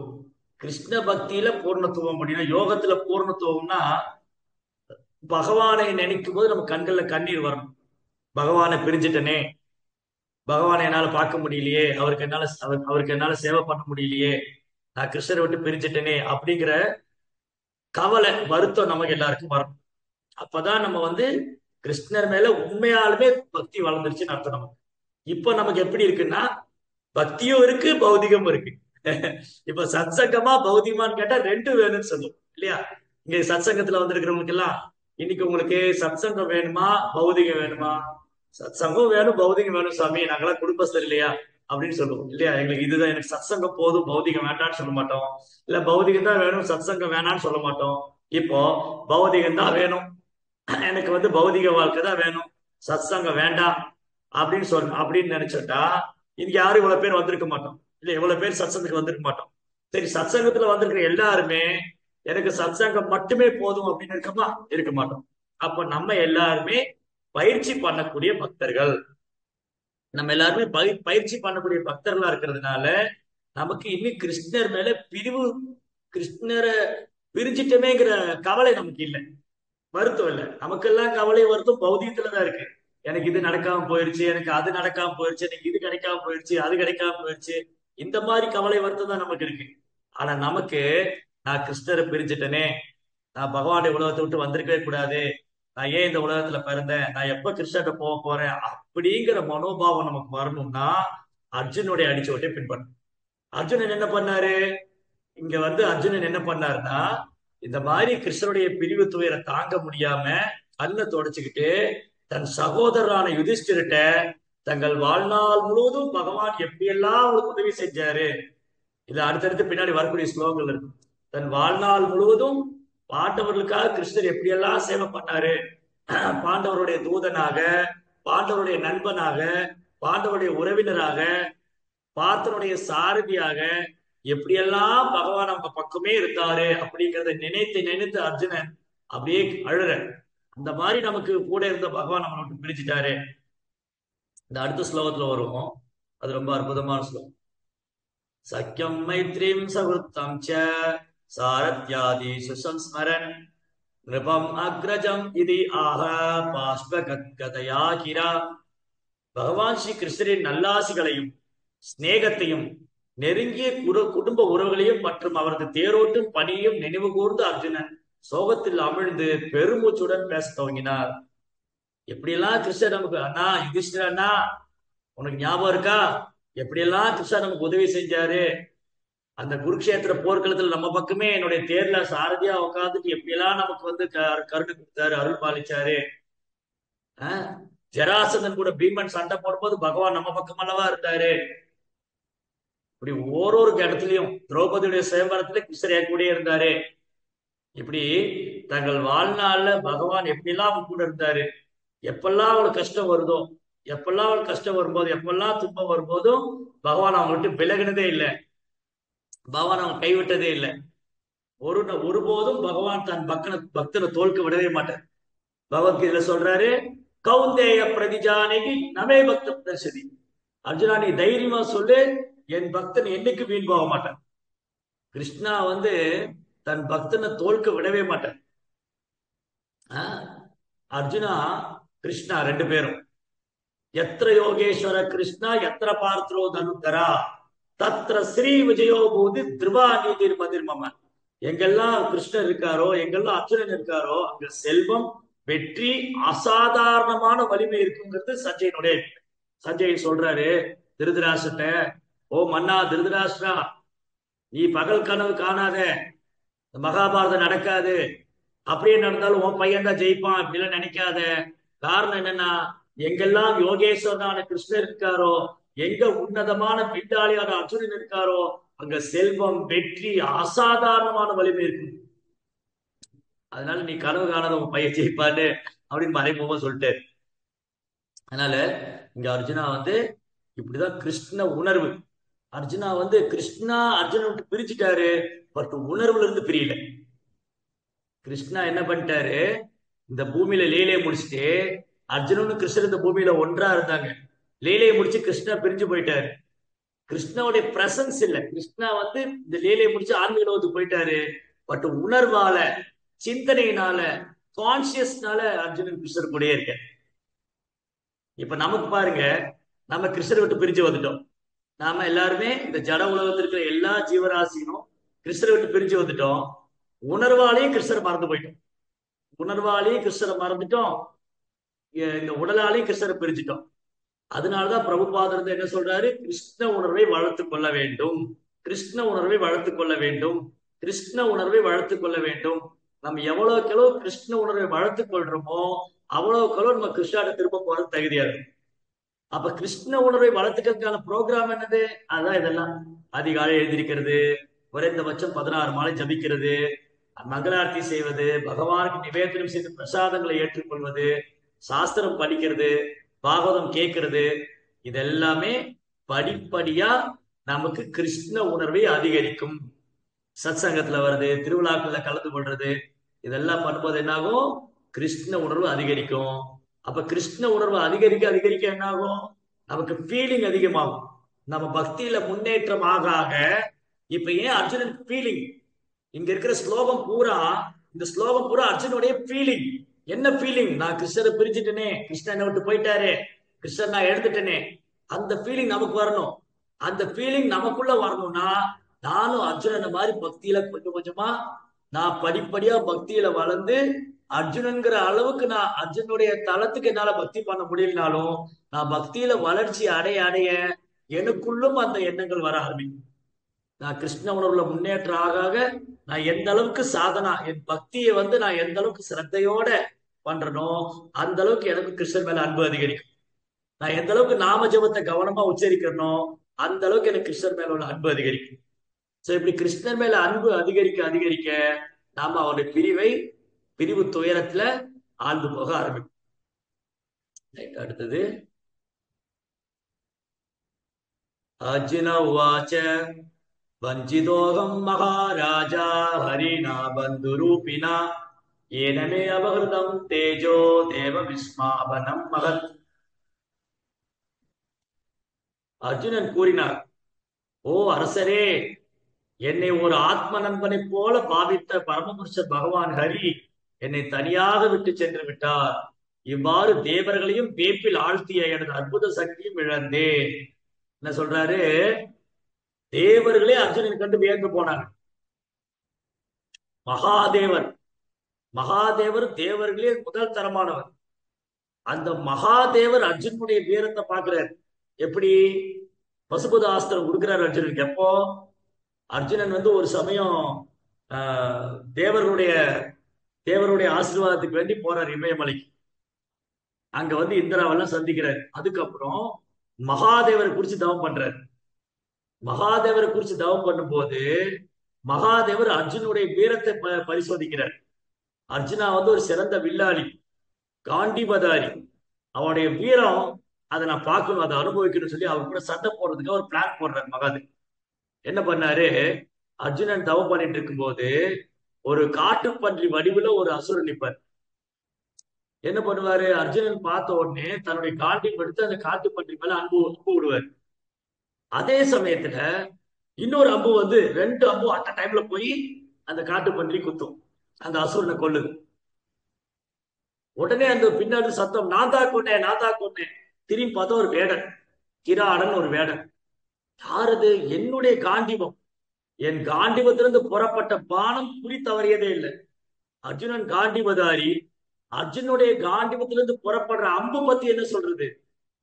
கிருஷ்ண பக்தியில பூர்ணத்துவம், அப்படின்னா யோகத்துல பூர்ணத்துவம்னா பகவானை நினைக்கும் போது நம்ம கண்கள்ல கண்ணீர் வரணும். பகவானை பிரிஞ்சுட்டனே, பகவானை என்னால பார்க்க முடியலையே, அவருக்கு என்னால சேவை பண்ண முடியலையே, நான் கிருஷ்ணரை விட்டு பிரிஞ்சுட்டேனே அப்படிங்கிற கவலை, வருத்தம் நமக்கு எல்லாருக்கும் வரணும். அப்பதான் நம்ம கிருஷ்ணர் மேல உண்மையாலுமே பக்தி வளர்ந்துருச்சுன்னு அர்த்தம். நமக்கு இப்ப நமக்கு எப்படி இருக்குன்னா, பக்தியும் இருக்கு, பௌதிகமும் இருக்கு. இப்ப சத்சங்கமா பௌதிகமான்னு கேட்டா ரெண்டும் வேணும்னு சொல்லுவோம் இல்லையா? இங்க சத்சங்கத்துல வந்திருக்கிறவங்களுக்கு எல்லாம் இன்னைக்கு உங்களுக்கு சத்சங்கம் வேணுமா, பௌதிகம் வேணுமா? சத்சங்கம் வேணும், பௌதிகம் வேணும் சாமி, நாங்களாம் குடும்பஸ்தர் இல்லையா அப்படின்னு சொல்லுவோம் இல்லையா? எங்களுக்கு இதுதான், எனக்கு சத்சங்கம் போதும், பௌதிகம் வேண்டாம்னு சொல்ல மாட்டோம். இல்ல பௌதிகம் தான் வேணும், சத்சங்கம் வேணாம்னு சொல்ல மாட்டோம். இப்போ பௌதிகம் தான் வேணும், எனக்கு வந்து பௌதிக வாழ்க்கை தான் வேணும், சத்சங்கம் வேண்டாம் அப்படின்னு நினைச்சுட்டா இங்க யாரும் இவ்வளவு பேர் வந்திருக்க மாட்டோம். இல்ல இவ்வளவு பேர் சத்சங்கத்துக்கு வந்திருக்க மாட்டோம். சரி, சத்சங்கத்துல வந்திருக்கிற எல்லாருமே எனக்கு சத்சங்கம் மட்டுமே போதும் அப்படின்னு இருக்க மாட்டோம். அப்ப நம்ம எல்லாருமே பயிற்சி பண்ணக்கூடிய பக்தர்கள். நம்ம எல்லாருமே பயிற்சி பண்ணக்கூடிய பக்தர்களா இருக்கிறதுனால நமக்கு இன்னும் கிருஷ்ணர் மேல பிரிவு, கிருஷ்ணரை பிரிஞ்சிட்டமேங்கிற கவலை நமக்கு இல்லை, வருத்தம் இல்லை. நமக்கெல்லாம் கவலை வருத்தம் பௌதிகத்துலதான் இருக்கு. எனக்கு இது நடக்காம போயிருச்சு, எனக்கு அது நடக்காம போயிருச்சு, எனக்கு இது கிடைக்காம போயிருச்சு, அது கிடைக்காம போயிருச்சு. இந்த மாதிரி கவலை வருத்தம் தான் நமக்கு இருக்கு. ஆனா நமக்கு, நான் கிருஷ்ணரை பிரிஞ்சுட்டனே, நான் பகவானுடைய உலகத்தை விட்டு வந்திருக்கவே கூடாது, நான் ஏன் இந்த உலகத்துல பிறந்தேன், நான் எப்ப கிருஷ்ணர்கிட்ட போக போறேன் அப்படிங்கிற மனோபாவம் நமக்கு வரணும்னா அர்ஜுனுடைய அடிச்சுவட்டை பின்பற்றணும். அர்ஜுனன் என்ன பண்ணாரு? இங்க வந்து அர்ஜுனன் என்ன பண்ணாருன்னா, இந்த மாதிரி கிருஷ்ணருடைய பிரிவு துயரை தாங்க முடியாம கண்ணை தொடச்சுக்கிட்டு தன் சகோதரரான யுதிஷ்டிரட்ட தங்கள் வாழ்நாள் முழுவதும் பகவான் எப்படியெல்லாம் அவங்களுக்கு உதவி செஞ்சாரு, இது அடுத்தடுத்து பின்னாடி வரக்கூடிய ஸ்லோகங்கள் இருக்கு. தன் வாழ்நாள் முழுவதும் பாண்டவர்களுக்காக கிருஷ்ணர் எப்படியெல்லாம் சேவை பண்ணாரு, பாண்டவருடைய தூதனாக, பாண்டவருடைய நண்பனாக, பாண்டவருடைய உறவினராக, பார்த்தனுடைய சாரதியாக எப்படியெல்லாம் பகவான் நம்ம பக்கமே இருந்தாரு அப்படிங்கிறத நினைத்து நினைத்து அர்ஜுனன் அப்படியே அழுற. அந்த மாதிரி நமக்கு கூட இருந்த பகவான் நம்மளை விட்டு பிரிச்சுட்டாரு. இந்த அடுத்த ஸ்லோகத்துல வருவோம், அது ரொம்ப அற்புதமான ஸ்லோகம். சக்கியம் மைத்ரீம் சகுத்தம் ச சாரத்யாதி சுசம்ஸ்மரன் நிருபம் அக்ரஜம் இது ஆக பாஷ்பகத்கதயா கிரா. பகவான் ஸ்ரீ கிருஷ்ணரின் நல்லாசிகளையும் சிநேகத்தையும் நெருங்கிய குடும்ப உறவுகளையும் மற்றும் அவரது தேரோட்டும் பணியையும் நினைவு கூர்ந்து அர்ஜுனன் சோகத்தில் அமிழ்ந்து பெருமூச்சுடன் பேச துவங்கினார். எப்படியெல்லாம் கிருஷ்ணர் நமக்கு, அண்ணா யுதிஷ்டிர அண்ணா, உனக்கு ஞாபகம் இருக்கா எப்படியெல்லாம் கிருஷ்ணர் நமக்கு உதவி செஞ்சாரு, அந்த குருக்ஷேத்திர போர்க்களத்துல நம்ம பக்கமே என்னுடைய தேர்ல சாரதியா உட்காந்துட்டு எப்படியெல்லாம் நமக்கு வந்து கருணை கொடுத்தாரு, அருள் பாலிச்சாரு. ஜராசந்தன் கூட பீமன் சண்டை போடும்போது பகவான் நம்ம பக்கம் அல்லவா இருந்தாரு. இப்படி ஓரொரு இடத்துலயும் திரௌபதியுடைய சுயம்பரத்துல கிருஷ்ணர் கூடயே இருந்தாரு. இப்படி தங்கள் வாழ்நாள்ல பகவான் எப்படிலாம் அவங்க கூட இருந்தாரு. எப்பெல்லாம் அவளுக்கு கஷ்டம் வருதோ, எப்பெல்லாம் அவளுக்கு கஷ்டம் வரும்போது, எப்பெல்லாம் துன்பம் வரும்போதும் பகவான் அவங்க விட்டு விலகினதே இல்லை, பகவான் அவங்க கைவிட்டதே இல்லை. ஒருபோதும் பகவான் தன் பக்தனை தோல்க்க விடவே மாட்டார். பகவத்கீதையில சொல்றாரு, கௌந்தேய பிரதிஜானகி நமே பக்த தர்சதி. அர்ஜுனா நீ தைரியமா சொல்லு, என் பக்தன் என்னைக்கு வீண் போக மாட்டான். கிருஷ்ணா வந்து தன் பக்தனை தோல்க்க விடவே மாட்டான். அர்ஜுனா கிருஷ்ணா ரெண்டு பேரும் எத்திர யோகேஸ்வர கிருஷ்ணா எத்திர பார்த்தரோ தனுத்தரா தத்திர ஸ்ரீ விஜயோ பூதி திருவா நீதிர் மதிர்மம. எங்கெல்லாம் கிருஷ்ணர் இருக்காரோ, எங்கெல்லாம் அர்ஜுனன் இருக்காரோ, அங்க செல்வம், வெற்றி, அசாதாரணமான வலிமை இருக்குங்கிறது சஞ்சயனுடைய. சஞ்சய் சொல்றாரு திருதராஷ்டிர, ஓ மன்னா திருதராஷ்டிரா, நீ பகல் கனவு காணாத, மகாபாரதம் நடக்காது, அப்படியே நடந்தாலும் உன் பையன் தான் ஜெயிப்பான் அப்படிலாம் நினைக்காத. காரணம் என்னன்னா, எங்கெல்லாம் யோகேஸ்வரனான கிருஷ்ணர் இருக்காரோ, எங்க உன்னதமான பிண்டாளியான அர்ஜுனன் இருக்காரோ, அங்க செல்வம், வெற்றி, அசாதாரணமான வலிமை இருக்கு. அதனால நீ கனவு காணாத உன் பையன் ஜெயிப்பான்னு அப்படின்னு மறைமுகமா சொல்லிட்டு. அதனால இங்க அர்ஜுனா வந்து இப்படிதான் கிருஷ்ண உணர்வு. அர்ஜுனா வந்து கிருஷ்ணா அர்ஜுன விட்டு பிரிச்சுட்டாரு, பட் உணர்வுல இருந்து பிரியல. கிருஷ்ணா என்ன பண்ணிட்டாரு, இந்த பூமியில லீலையை முடிச்சுட்டு, அர்ஜுனனும் கிருஷ்ணர் இந்த பூமியில ஒன்றா இருந்தாங்க, லீலையை முடிச்சு கிருஷ்ணா பிரிஞ்சு போயிட்டாரு. கிருஷ்ணாவுடைய பிரசன்ஸ் இல்ல. கிருஷ்ணா வந்து இந்த லீலையை முடிச்சு ஆன்மீக லோகத்துக்கு போயிட்டாரு. பட் உணர்வால, சிந்தனையினால, கான்சியஸ்னால அர்ஜுனன் கிருஷ்ணர் கூடயே இருக்க. இப்ப நமக்கு பாருங்க, நம்ம கிருஷ்ணரை விட்டு பிரிஞ்சு வந்துட்டோம். நாம எல்லாருமே இந்த ஜட உலகத்தில் இருக்கிற எல்லா ஜீவராசியும் கிருஷ்ணரை விட்டு பிரிஞ்சு வந்துட்டோம். உணர்வாலையும் கிருஷ்ணரை மறந்து போயிட்டோம். உணர்வாலையும் கிருஷ்ணரை மறந்துட்டோம், இந்த உடலாலையும் கிருஷ்ணரை பிரிஞ்சுட்டோம். அதனாலதான் பிரபுபாதர் என்ன சொல்றாரு, கிருஷ்ண உணர்வை வளர்த்துக் கொள்ள வேண்டும், கிருஷ்ண உணர்வை வளர்த்துக் கொள்ள வேண்டும், கிருஷ்ண உணர்வை வளர்த்துக் கொள்ள வேண்டும். நம்ம எவ்வளவுக்கு எவ்வளவு கிருஷ்ண உணர்வை வளர்த்துக் கொள்றோமோ அவ்வளவுக்கு எவ்வளவு நம்ம கிருஷ்ணாட்ட திரும்ப போறது தகுதியா இருக்கும். அப்ப கிருஷ்ண உணர்வை வளர்த்துக்கிறதுக்கான ப்ரோக்ராம் என்னது? அதான் இதெல்லாம். அதிகாலை எழுந்திருக்கிறது, குறைந்தபட்சம் 16 மாலை ஜபிக்கிறது, மங்களாரத்தி செய்வது, பகவானுக்கு நிவேதனம் செய்து பிரசாதங்களை ஏற்றுக்கொள்வது, சாஸ்திரம் படிக்கிறது, பாகவதம் கேட்கிறது, இதெல்லாமே படிப்படியா நமக்கு கிருஷ்ண உணர்வை அதிகரிக்கும். சத் சங்கத்துல வருது, திருவிழாக்கள்ல கலந்து கொள்றது, இதெல்லாம் பண்ணும்போது என்னாகும்? கிருஷ்ண உணர்வு அதிகரிக்கும். அப்ப கிருஷ்ண உணர்வு அதிகரிக்க அதிகரிக்க என்ன ஆகும்? நமக்கு ஃபீலிங் அதிகமாகும். நம்ம பக்தியில முன்னேற்றம் ஆக ஆக, இப்ப ஏன் அர்ஜுனன் ஃபீலிங்? இங்க இருக்கிற ஸ்லோகம் பூரா, இந்த ஸ்லோகம் பூரா அர்ஜுனுடைய ஃபீலிங். என்ன ஃபீலிங்? நான் கிருஷ்ணரை பிரிஞ்சுட்டேனே, கிருஷ்ணன் என்னை விட்டு போயிட்டாரு, கிருஷ்ணன் நான் எடுத்துட்டேனே, அந்த ஃபீலிங் நமக்கு வரணும். அந்த ஃபீலிங் நமக்குள்ள வரணும்னா, நானும் அர்ஜுனனை மாதிரி பக்தியில கொஞ்சம் கொஞ்சமா நான் படிப்படியா பக்தியில வளர்ந்து, அர்ஜுனன்கிற அளவுக்கு நான் அர்ஜுனுடைய தளத்துக்கு என்னால பக்தி பண்ண முடியலனாலும், நான் பக்தியில வளர்ச்சி அடைய அடைய எனக்குள்ளும் அந்த எண்ணங்கள் வர ஆரம்பிக்கும். நான் கிருஷ்ண உணர்வுல முன்னேற்றம் ஆக ஆக, நான் எந்த அளவுக்கு சாதனா, என் பக்தியை நான் எந்த அளவுக்கு சிரத்தையோட பண்றனோ, அந்த அளவுக்கு எனக்கு கிருஷ்ணன் மேல அன்பு அதிகரிக்கும். நான் எந்த அளவுக்கு நாம ஜபத்தை கவனமா உச்சரிக்கிறனோ, அந்த அளவுக்கு எனக்கு கிருஷ்ணன் மேல உள்ள அன்பு அதிகரிக்கும். சோ இப்படி கிருஷ்ணன் மேல அன்பு அதிகரிக்க அதிகரிக்க, நாம அவருடைய பிரிவு துயரத்துல ஆழ்ந்து போக ஆரம்பிக்கும். அடுத்தது அர்ஜுன உவாச்ச வஞ்சிதோகம் மகாராஜா ஹரிணா பந்துரூபிணா ஏனமே அபகிருதம் தேஜோ தேவ விஸ்மாபனம் மகத். அர்ஜுனன் கூறினார், ஓ அரசரே, என்னை ஒரு ஆத்ம நண்பனை போல பாவித்த பரமபுருஷர் பகவான் ஹரி என்னை தனியாக விட்டு சென்று விட்டார். இவ்வாறு தேவர்களையும் வேப்பில் ஆழ்த்திய எனது அற்புத சக்தியும் இழந்தேன். என்ன சொல்றாரு? தேவர்களே அர்ஜுனன் கண்டு வியந்து போனாங்க. மகாதேவர், மகாதேவர் தேவர்களே முதல் தரமானவர். அந்த மகாதேவர் அர்ஜுனுடைய வீரத்தை பார்க்கிறார். எப்படி? பசுபத ஆஸ்திரம் கொடுக்கிறார் அர்ஜுனனுக்கு. எப்போ? அர்ஜுனன் ஒரு சமயம் தேவருடைய தேவருடைய ஆசீர்வாதத்துக்கு வேண்டி போறார் இமயமலைக்கு. அங்க இந்திராவெல்லாம் சந்திக்கிறார். அதுக்கப்புறம் மகாதேவரை குறிச்சு தவம் பண்றார். மகாதேவரை குறிச்சு தவம் பண்ணும்போது மகாதேவர் அர்ஜுனுடைய வீரத்தை பரிசோதிக்கிறார். அர்ஜுனா ஒரு சிறந்த வில்லாளி, காண்டிபதாரி. அவனுடைய வீரம் அதை நான் பார்க்கணும், அதை அனுபவிக்கணும்னு சொல்லி அவர் கூட சண்டை போடுறதுக்கு ஒரு பிளான் போடுறார் மகாதேவ். என்ன பண்ணாரு? அர்ஜுனன் தவம் பண்ணிட்டு இருக்கும்போது ஒரு காட்டுப்பன்றி வடிவுல ஒரு அசுரன் நிற்பார். என்ன பண்ணுவாரு? அர்ஜுனன் பார்த்த உடனே தன்னுடைய காண்டிப் எடுத்து அந்த காட்டுப்பன்றி மேல அம்பு அம்பு விடுவார். அதே சமயத்துல இன்னொரு அம்பு ரெண்டு அம்பு அட்ட டைம்ல போய் அந்த காட்டுப்பன்றி குத்தும், அந்த அசுரனை கொல்லுது. உடனே அந்த பின்னாடி சத்தம், நான் தான் கொண்டேன், நான் தான் கொண்டேன். திரும்பி பார்த்தா ஒரு வேடன், கிராடன் ஒரு வேடன். யாரது? என்னுடைய காண்டிபம், என் காண்டிபத்திலிருந்து புறப்பட்ட பானம் குறி தவறியதே இல்லை. அர்ஜுனன் காண்டிபதாரி, அர்ஜுனுடைய காண்டிபத்திலிருந்து புறப்படுற அம்பு பத்தி என்ன சொல்றது?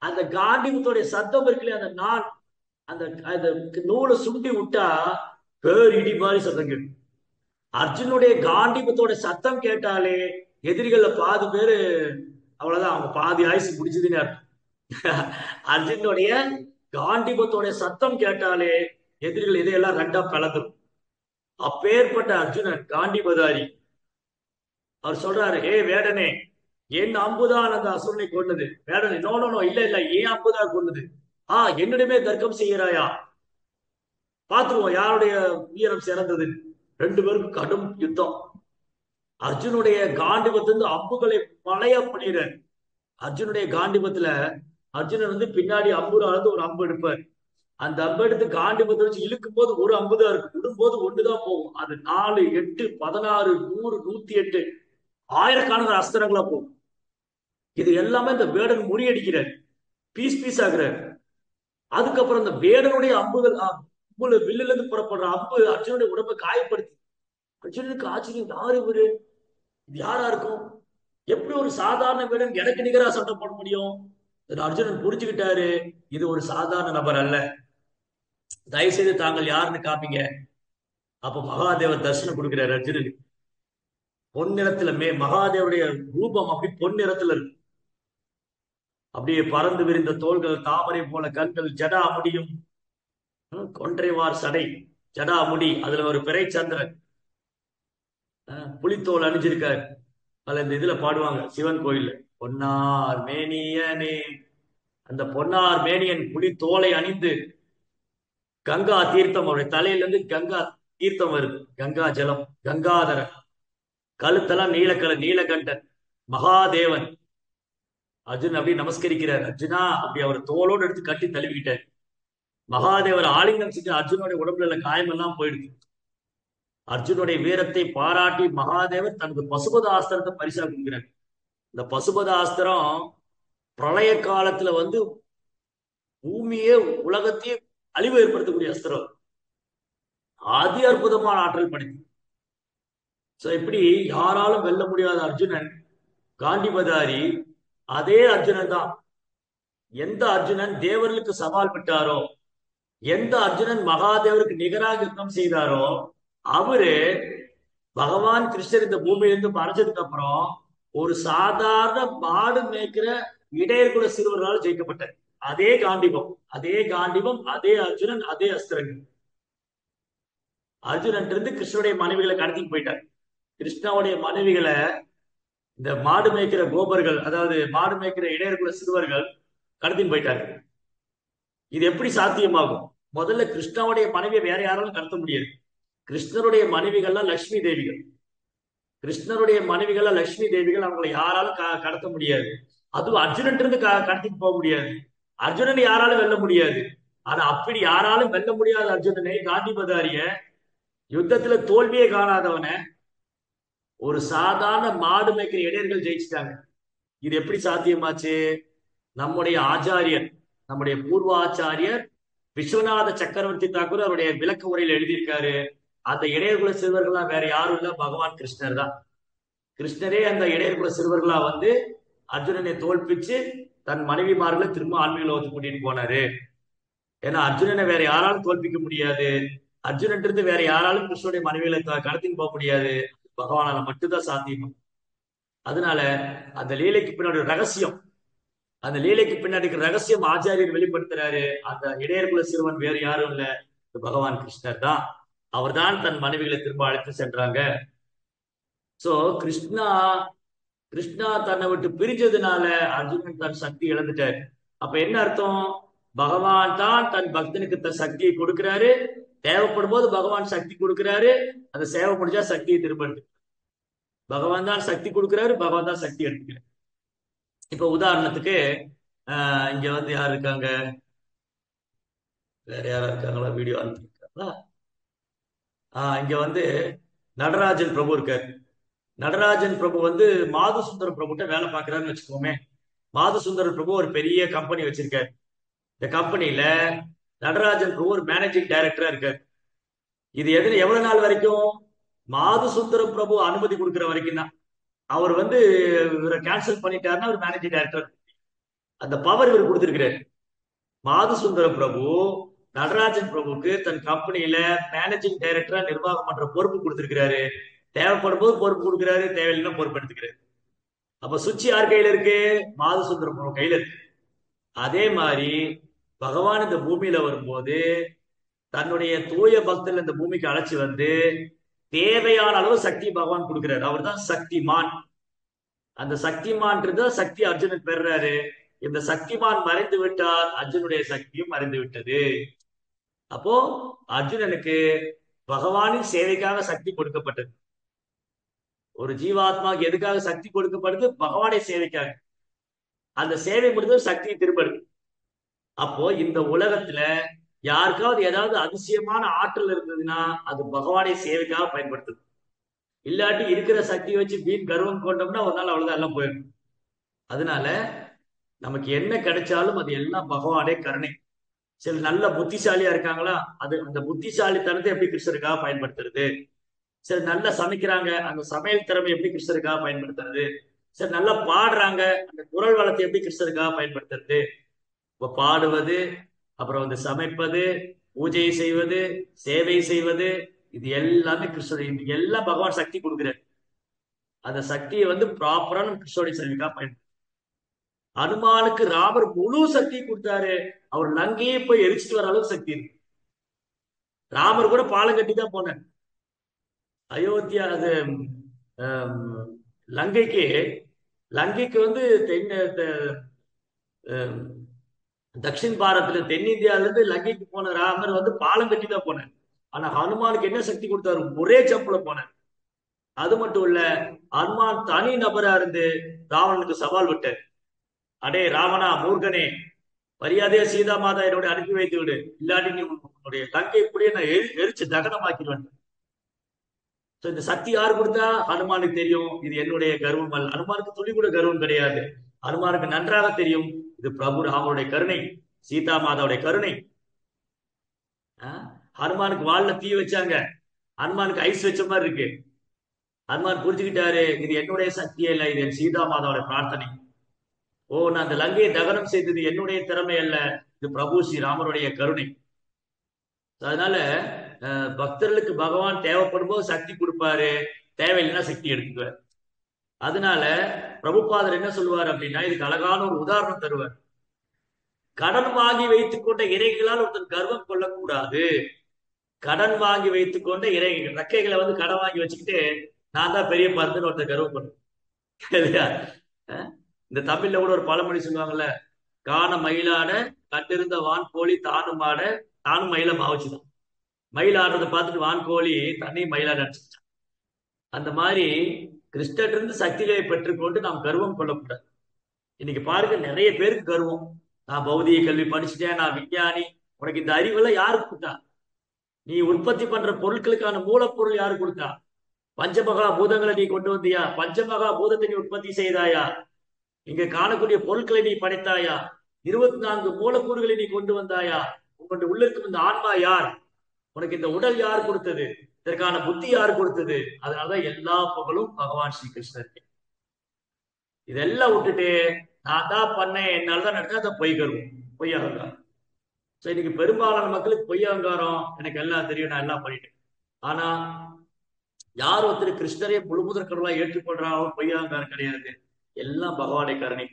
அந்த காண்டிபத்துடைய சத்தம் இருக்குல்ல, அந்த நான் அந்த நூலை சுண்டி விட்டா பேர் இடி மாதிரி சத்தம் கேட்கும். அர்ஜுனுடைய காண்டிபத்தோட சத்தம் கேட்டாலே எதிரிகள்ல பாதி பேரு அவ்வளவுதான், அவங்க பாதி ஆயுசு முடிச்சதுன்னு அர்த்தம். அர்ஜுனுடைய காண்டிபத்தோட சத்தம் கேட்டாலே எதிரிகள் இதையெல்லாம் ரெண்டா பிளந்துரும். அப்பேற்பட்ட அர்ஜுனன் காண்டிபதாரி. அவர் சொல்றாரு, ஏ வேடனே, என் அம்புதான் அந்த அசுரனை கொண்டது. வேடனே, நோ நோ நோ, இல்ல இல்ல, ஏன் அம்புதான் கொண்டது. என்னிடமே தர்க்கம் செய்யறாயா? பார்த்துருவோம் யாருடைய வீரம் சிறந்தது. ரெண்டு பேருக்கும் கடும் யுத்தம். அர்ஜுனுடைய காண்டிபத்திலிருந்து அம்புகளை மழையா பண்ணிடுற. அர்ஜுனுடைய காண்டிபத்துல அர்ஜுனன் பின்னாடி அம்பு அளந்து ஒரு அம்பு எடுப்பார். அந்த அம்பு எடுத்து காண்டிபத்தை வச்சு இழுக்கும் போது ஒரு அம்புதான் இருக்கு, விடும்போது ஒண்ணுதான் போகும். அது 4, 8, 16, 100, 108 ஆயிரக்கணக்கான அஸ்திரங்களா போகும். இது எல்லாமே இந்த வேடன் முறியடிக்கிறார், பீஸ் பீஸ் ஆகுறார். அதுக்கப்புறம் இந்த வேடனுடைய அம்புகள் வில்லுல இருந்து புறப்படுற அம்பு அர்ஜுனுடைய உடம்பை காயப்படுத்தி. அர்ஜுனனுக்கு ஆச்சரியம், யாரு இவரு, இது யாரா இருக்கும்? எப்படி ஒரு சாதாரண வீடன் எனக்கு நிகரா சண்டை போட முடியும்? அர்ஜுனன் புரிஞ்சுக்கிட்டாரு, இது ஒரு சாதாரண நபர் அல்ல, தயவு செய்து தாங்கள் யாருன்னு காப்பீங்க. அப்ப மகாதேவர் தரிசனம் கொடுக்கிறார் அர்ஜுனனுக்கு. பொன்னிறத்துல மகாதேவருடைய ரூபம் அப்படி பொன்னிறத்துல இருக்கு. அப்படியே பறந்து விரிந்த தோள்கள், தாமரை போல கண்கள், ஜடா முடியும், கொன்றைவார் சடை, ஜடா முடி, அதுல ஒரு பிறை சந்திரன். புலித்தோல் அணிஞ்சிருக்காரு. அதுல இந்த இதுல பாடுவாங்க சிவன் கோயில்ல, பொன்னார் மேனியனே. அந்த பொன்னார் மேனியன் புலி தோலை அணிந்து கங்கா தீர்த்தம் அவருடைய தலையில இருந்து கங்கா தீர்த்தம் வருது, கங்கா ஜலம், கங்காதரன். கழுத்தெல்லாம் நீலக்கலர், நீலகண்டன், மகாதேவன். அர்ஜுன் அப்படி நமஸ்கரிக்கிறார். அர்ஜுனா அப்படி அவர் தோளோடு எடுத்து கட்டி தழுவிக்கிட்டார். மகாதேவர் ஆலிங்கம் செஞ்சு அர்ஜுனுடைய உடம்புல உள்ள காயமெல்லாம் போயிடுது. அர்ஜுனுடைய வீரத்தை பாராட்டி மகாதேவர் தனது பசுபத ஆஸ்திரத்தை பரிசா கொடுக்கிறார். இந்த பசுபத ஆஸ்திரம் பிரளய காலத்துல வந்து பூமியே உலகத்தையே அழிவு ஏற்படுத்தக்கூடிய அஸ்திரம். அதி அற்புதமான ஆற்றல் படைத்தது. சோ இப்படி யாராலும் வெல்ல முடியாத அர்ஜுனன் காண்டிபதாரி. அதே அர்ஜுனன் தான், எந்த அர்ஜுனன் தேவர்களுக்கு சவால் விட்டாரோ, எந்த அர்ஜுனன் மகாதேவருக்கு நிகராக யுத்தம் செய்தாரோ, அவரு பகவான் கிருஷ்ணர் இந்த பூமியிலிருந்து மறைஞ்சதுக்கு அப்புறம் ஒரு சாதாரண மாடு மேய்க்கிற இடையர் கூட சிறுவர்களால் ஜெயிக்கப்பட்டார். அதே காண்டிபம், அதே காண்டிபம், அதே அர்ஜுனன், அதே அஸ்திரங்கள். அர்ஜுனன் இருந்து கிருஷ்ணனுடைய மனைவிகளை கடத்திட்டு போயிட்டார். கிருஷ்ணாவுடைய மனைவிகளை இந்த மாடு மேய்க்கிற கோபர்கள், அதாவது மாடு மேய்க்கிற இடையர்குல சிறுவர்கள் கடத்தின்னு போயிட்டாங்க. இது எப்படி சாத்தியமாகும்? முதல்ல கிருஷ்ணாவுடைய மனைவியை வேற யாராலும் கடத்த முடியாது. கிருஷ்ணருடைய மனைவிகள்லாம் லட்சுமி தேவிகள். கிருஷ்ணருடைய மனைவிகள்லாம் லட்சுமி தேவிகள், அவங்களை யாராலும் கடத்த முடியாது. அதுவும் அர்ஜுனன் இருந்து கடத்திட்டு போக முடியாது. அர்ஜுனன் யாராலும் வெல்ல முடியாது. ஆனா அப்படி யாராலும் வெல்ல முடியாத அர்ஜுனனை, காந்திபதாரிய, யுத்தத்துல தோல்வியே காணாதவன ஒரு சாதாரண மாடு மேய்க்கிற இடையர்கள் ஜெயிச்சிட்டாங்க. இது எப்படி சாத்தியமாச்சு? நம்முடைய ஆச்சாரியர், நம்முடைய பூர்வாச்சாரியர் விஸ்வநாத சக்கரவர்த்தி தாக்கூர் அவருடைய விளக்க உரையில் எழுதியிருக்காரு. அந்த இடையர்குல சிறுவர்களா வேற யாரும் இல்ல, பகவான் கிருஷ்ணர் தான். கிருஷ்ணரே அந்த இடையர்குல சிறுவர்களா வந்து அர்ஜுனனை தோல்பிச்சு தன் மனைவிமார்களை திரும்ப ஆன்மீக லோகத்துக்கு கூட்டிட்டு போனாரு. ஏன்னா அர்ஜுனனை வேற யாராலும் தோல்பிக்க முடியாது. அர்ஜுனன் இருந்து வேற யாராலும் கிருஷ்ணனுடைய மனைவிகளை கடத்தின்னு போக முடியாது. பகவானால மட்டும்தான் சாத்தியம். அதனால அந்த லீலைக்கு பின்னாடி ஒரு ரகசியம், அந்த லீலைக்கு பின்னாடி ரகசியம் ஆச்சாரியர் வெளிப்படுத்துறாரு. அந்த இடையர்குல சிறுவன் வேறு யாரும் இல்ல, பகவான் கிருஷ்ணர் தான். அவர் தான் தன் மனைவிகளை திரும்ப அழைத்து சென்றாங்க. சோ கிருஷ்ணா கிருஷ்ணா தன்னை விட்டு பிரிஞ்சதுனால அர்ஜுனன் தன் சக்தி இழந்துட்டாரு. அப்ப என்ன அர்த்தம்? பகவான் தான் தன் பக்தனுக்கு தன் சக்தியை கொடுக்கிறாரு. தேவைப்படும் போது பகவான் சக்தி கொடுக்கிறாரு. அந்த சேவை முடிஞ்சா சக்தியை திரும்ப எடுத்து பகவான் தான் சக்தி கொடுக்கிறாரு, பகவான் தான் சக்தி எடுத்துக்கிறார். இப்ப உதாரணத்துக்கு இங்க வந்து யார் இருக்காங்க? வேற யாரா இருக்காங்களா? வீடியோ அனுப்பியிருக்காங்களா? இங்க வந்து நடராஜன் பிரபு இருக்காரு. நடராஜன் பிரபு வந்து மாதுசுந்தர பிரபுட்ட வேலை பார்க்கிறாருன்னு வச்சுக்கோமே. மாதுசுந்தர பிரபு ஒரு பெரிய கம்பெனி வச்சிருக்காரு. இந்த கம்பெனில நடராஜன் பிரபு ஒரு மேனேஜிங் டைரக்டரா இருக்காரு. இது எவ்வளவு நாள் வரைக்கும்? மாதுசுந்தர பிரபு அனுமதி கொடுக்கிற வரைக்கும் தான். அவர் வந்து இவரை கேன்சல் பண்ணிட்டாருன்னா அவர் மேனேஜிங் டைரக்டர். அந்த பவர் இவர் கொடுத்திருக்கிறார். மாதுசுந்தர பிரபு நடராஜன் பிரபுக்கு தன் கம்பெனியில மேனேஜிங் டைரக்டரா நிர்வாகம் பண்ற பொறுப்பு கொடுத்திருக்கிறாரு. தேவைப்படும் போது பொறுப்பு கொடுக்கிறாரு, தேவையில்லைன்னா பொறுப்பு எடுத்துக்கிறாரு. அப்ப சுவிட்ச் யார் கையில இருக்கு? மாதுசுந்தர பிரபு கையில இருக்கு. அதே மாதிரி பகவான் இந்த பூமியில வரும்போது தன்னுடைய தூய பக்தர்கள் இந்த பூமிக்கு அழைச்சி வந்து தேவையான அளவு சக்தி பகவான் கொடுக்கிறார். அவர் தான் சக்திமான். அந்த சக்திமான்றது சக்தி அர்ஜுனன் பெறாரு. இந்த சக்திமான் மறைந்து விட்டால் அர்ஜுனுடைய சக்தியும் மறைந்து விட்டது. அப்போ அர்ஜுனனுக்கு பகவானின் சேவைக்காக சக்தி கொடுக்கப்பட்டது. ஒரு ஜீவாத்மாவுக்கு எதுக்காக சக்தி கொடுக்கப்படுது? பகவானுடைய சேவைக்காக. அந்த சேவை முடிஞ்சது சக்தியை திரும்ப. அப்போ இந்த உலகத்துல யாருக்காவது ஏதாவது அதிசயமான ஆற்றல் இருந்ததுன்னா அது பகவானுடைய சேவைக்காக பயன்படுத்துது. இல்லாட்டி இருக்கிற சக்தியை வச்சு வீண் கர்வம் கொண்டோம்னா ஒரு நாள் அவ்வளவுதான், எல்லாம் போயிடும். அதனால நமக்கு என்ன கிடைச்சாலும் அது எல்லாம் பகவானே கருணை. சில நல்ல புத்திசாலியா இருக்காங்களா, அது அந்த புத்திசாலித்தனத்தை எப்படி கிருஷ்ணருக்காக பயன்படுத்துறது. சில நல்லா சமைக்கிறாங்க, அந்த சமையல் திறமை எப்படி கிருஷ்ணருக்காக பயன்படுத்துறது. சில நல்லா பாடுறாங்க, அந்த குரல் வளத்தை எப்படி கிருஷ்ணருக்காக பயன்படுத்துறது. இப்ப பாடுவது, அப்புறம் வந்து சமைப்பது, பூஜை செய்வது, சேவை செய்வது, இது எல்லாமே கிருஷ்ணர். இது எல்லாம் பகவான் சக்தி கொடுக்கிறார். அந்த சக்தியை வந்து ப்ராப்பரா நம்ம கிருஷ்ணருடைய சேவைக்காக பயன்படுத்த. அனுமானுக்கு ராமர் முழு சக்தி கொடுத்தாரு. அவர் லங்கையே போய் எரிச்சிட்டு வர அளவுக்கு சக்தி இருக்கு. ராமர் கூட பாலம் கட்டி தான் போனார். அயோத்தியா அது ஆம், லங்கைக்கு லங்கைக்கு வந்து ஆம், தட்சிண பாரதத்துல தென்னிந்தியால இருந்து லங்கைக்கு போன ராமர் வந்து பாலம் கட்டி தான் போனார். ஆனா ஹனுமானுக்கு என்ன சக்தி கொடுத்தாரு? ஒரே ஜம்ப்ல போனார். அது மட்டும் இல்ல, ஹனுமான் தனி நபரா இருந்து ராவணனுக்கு சவால் விட்டார். அடே ராவணா, மூர்கனே, மரியாதையா சீதா மாதா என்னோட அனுப்பி வைத்து விடு, இல்லாட்டி நீ உன்னுடைய தங்கை இப்படியே நான் எரிச்சு தகனமாக்கிடுவேன். So, இந்த சக்தி யார் கொடுத்தா? ஹனுமானுக்கு தெரியும் இது என்னுடைய கர்வம் அல்ல. ஹனுமானுக்கு துளி கூட கர்வம் கிடையாது. ஹனுமானுக்கு நன்றாக தெரியும் இது பிரபு ராமனுடைய கருணை, சீதா மாதாவுடைய கருணை. ஹனுமானுக்கு வால்ல தீ வச்சாங்க, ஹனுமானுக்கு ஐஸ் வச்ச மாதிரி இருக்கு. ஹனுமான் புரிஞ்சுக்கிட்டாரு இது என்னுடைய சக்தியே இல்லை, இது என் சீதா மாதாவோட பிரார்த்தனை. ஓ, நான் அந்த லங்கையை தகனம் செய்தது என்னுடைய திறமை அல்ல, இது பிரபு ஸ்ரீராமருடைய கருணை. அதனால பக்தர்களுக்கு பகவான் தேவைப்படும் போது சக்தி கொடுப்பாரு, தேவையில்லைன்னா சக்தி எடுத்துக்குவார். அதனால பிரபுபாதர் என்ன சொல்லுவார் அப்படின்னா, இதுக்கு அழகான ஒரு உதாரணம் தருவார். கடன் வாங்கி வைத்துக் கொண்ட இறைகளால் ஒருத்தன் கர்வம் கொள்ளக்கூடாது. கடன் வாங்கி வைத்துக் கொண்ட இறைகள் ரெக்கைகளை வந்து கடன் வாங்கி வச்சுக்கிட்டு நான் தான் பெரிய பருந்துன்னு ஒருத்தர் கர்வம் பண்ணும் இல்லையா? இந்த தமிழ்ல கூட ஒரு பழமொழி சொல்லுவாங்கல்ல, காண மயிலாட கண்டிருந்த வான் கோழி தானும் ஆட தானும் மயில பாவச்சுதான். மயில் ஆடுறதை பார்த்துட்டு வான் கோழி தன்னையும் மயிலாட அடிச்சுட்டான். அந்த மாதிரி கிருஷ்ணர் இருந்து சக்திகளை பெற்றுக்கொண்டு நாம் கர்வம் கொள்ளக்கூடாது. இன்னைக்கு பாருங்க, நிறைய பேருக்கு கர்வம். நான் பௌதிக கல்வி படிச்சுட்டேன், நான் விஞ்ஞானி. உனக்கு இந்த அறிவெல்லாம் யாரு கொடுத்தா? நீ உற்பத்தி பண்ற பொருட்களுக்கான மூலப்பொருள் யாரு கொடுத்தா? பஞ்சமகா பூதங்களை நீ கொண்டு வந்தியா? பஞ்சமகா பூதத்தை நீ உற்பத்தி செய்தாயா? இங்க காணக்கூடிய பொருட்களை நீ படைத்தாயா? 24 மூலக்கூறுகளை நீ கொண்டு வந்தாயா? உங்களுடைய உள்ள இருக்கும் இந்த ஆன்மா யார்? உனக்கு இந்த உடல் யார் கொடுத்தது? இதற்கான புத்தி யார் கொடுத்தது? அதனாலதான் எல்லா புகழும் பகவான் ஸ்ரீ கிருஷ்ணருக்கு. இதெல்லாம் விட்டுட்டு நான் தான் பண்ணேன், என்னாலதான் நடந்தா அதை பொய் கருவோம், பொய் அகங்காரம். சோ இன்னைக்கு பெரும்பாலான மக்களுக்கு பொய் அகங்காரம், எனக்கு எல்லாம் தெரியும், நான் எல்லாம் பண்ணிட்டேன். ஆனா யார் ஒருத்தர் கிருஷ்ணரே முழுமுதற் கடவுளா ஏற்றுக்கொள்றாரோ பொய் அகங்காரம் கிடையாது. எல்லாம் பகவானை கருணை.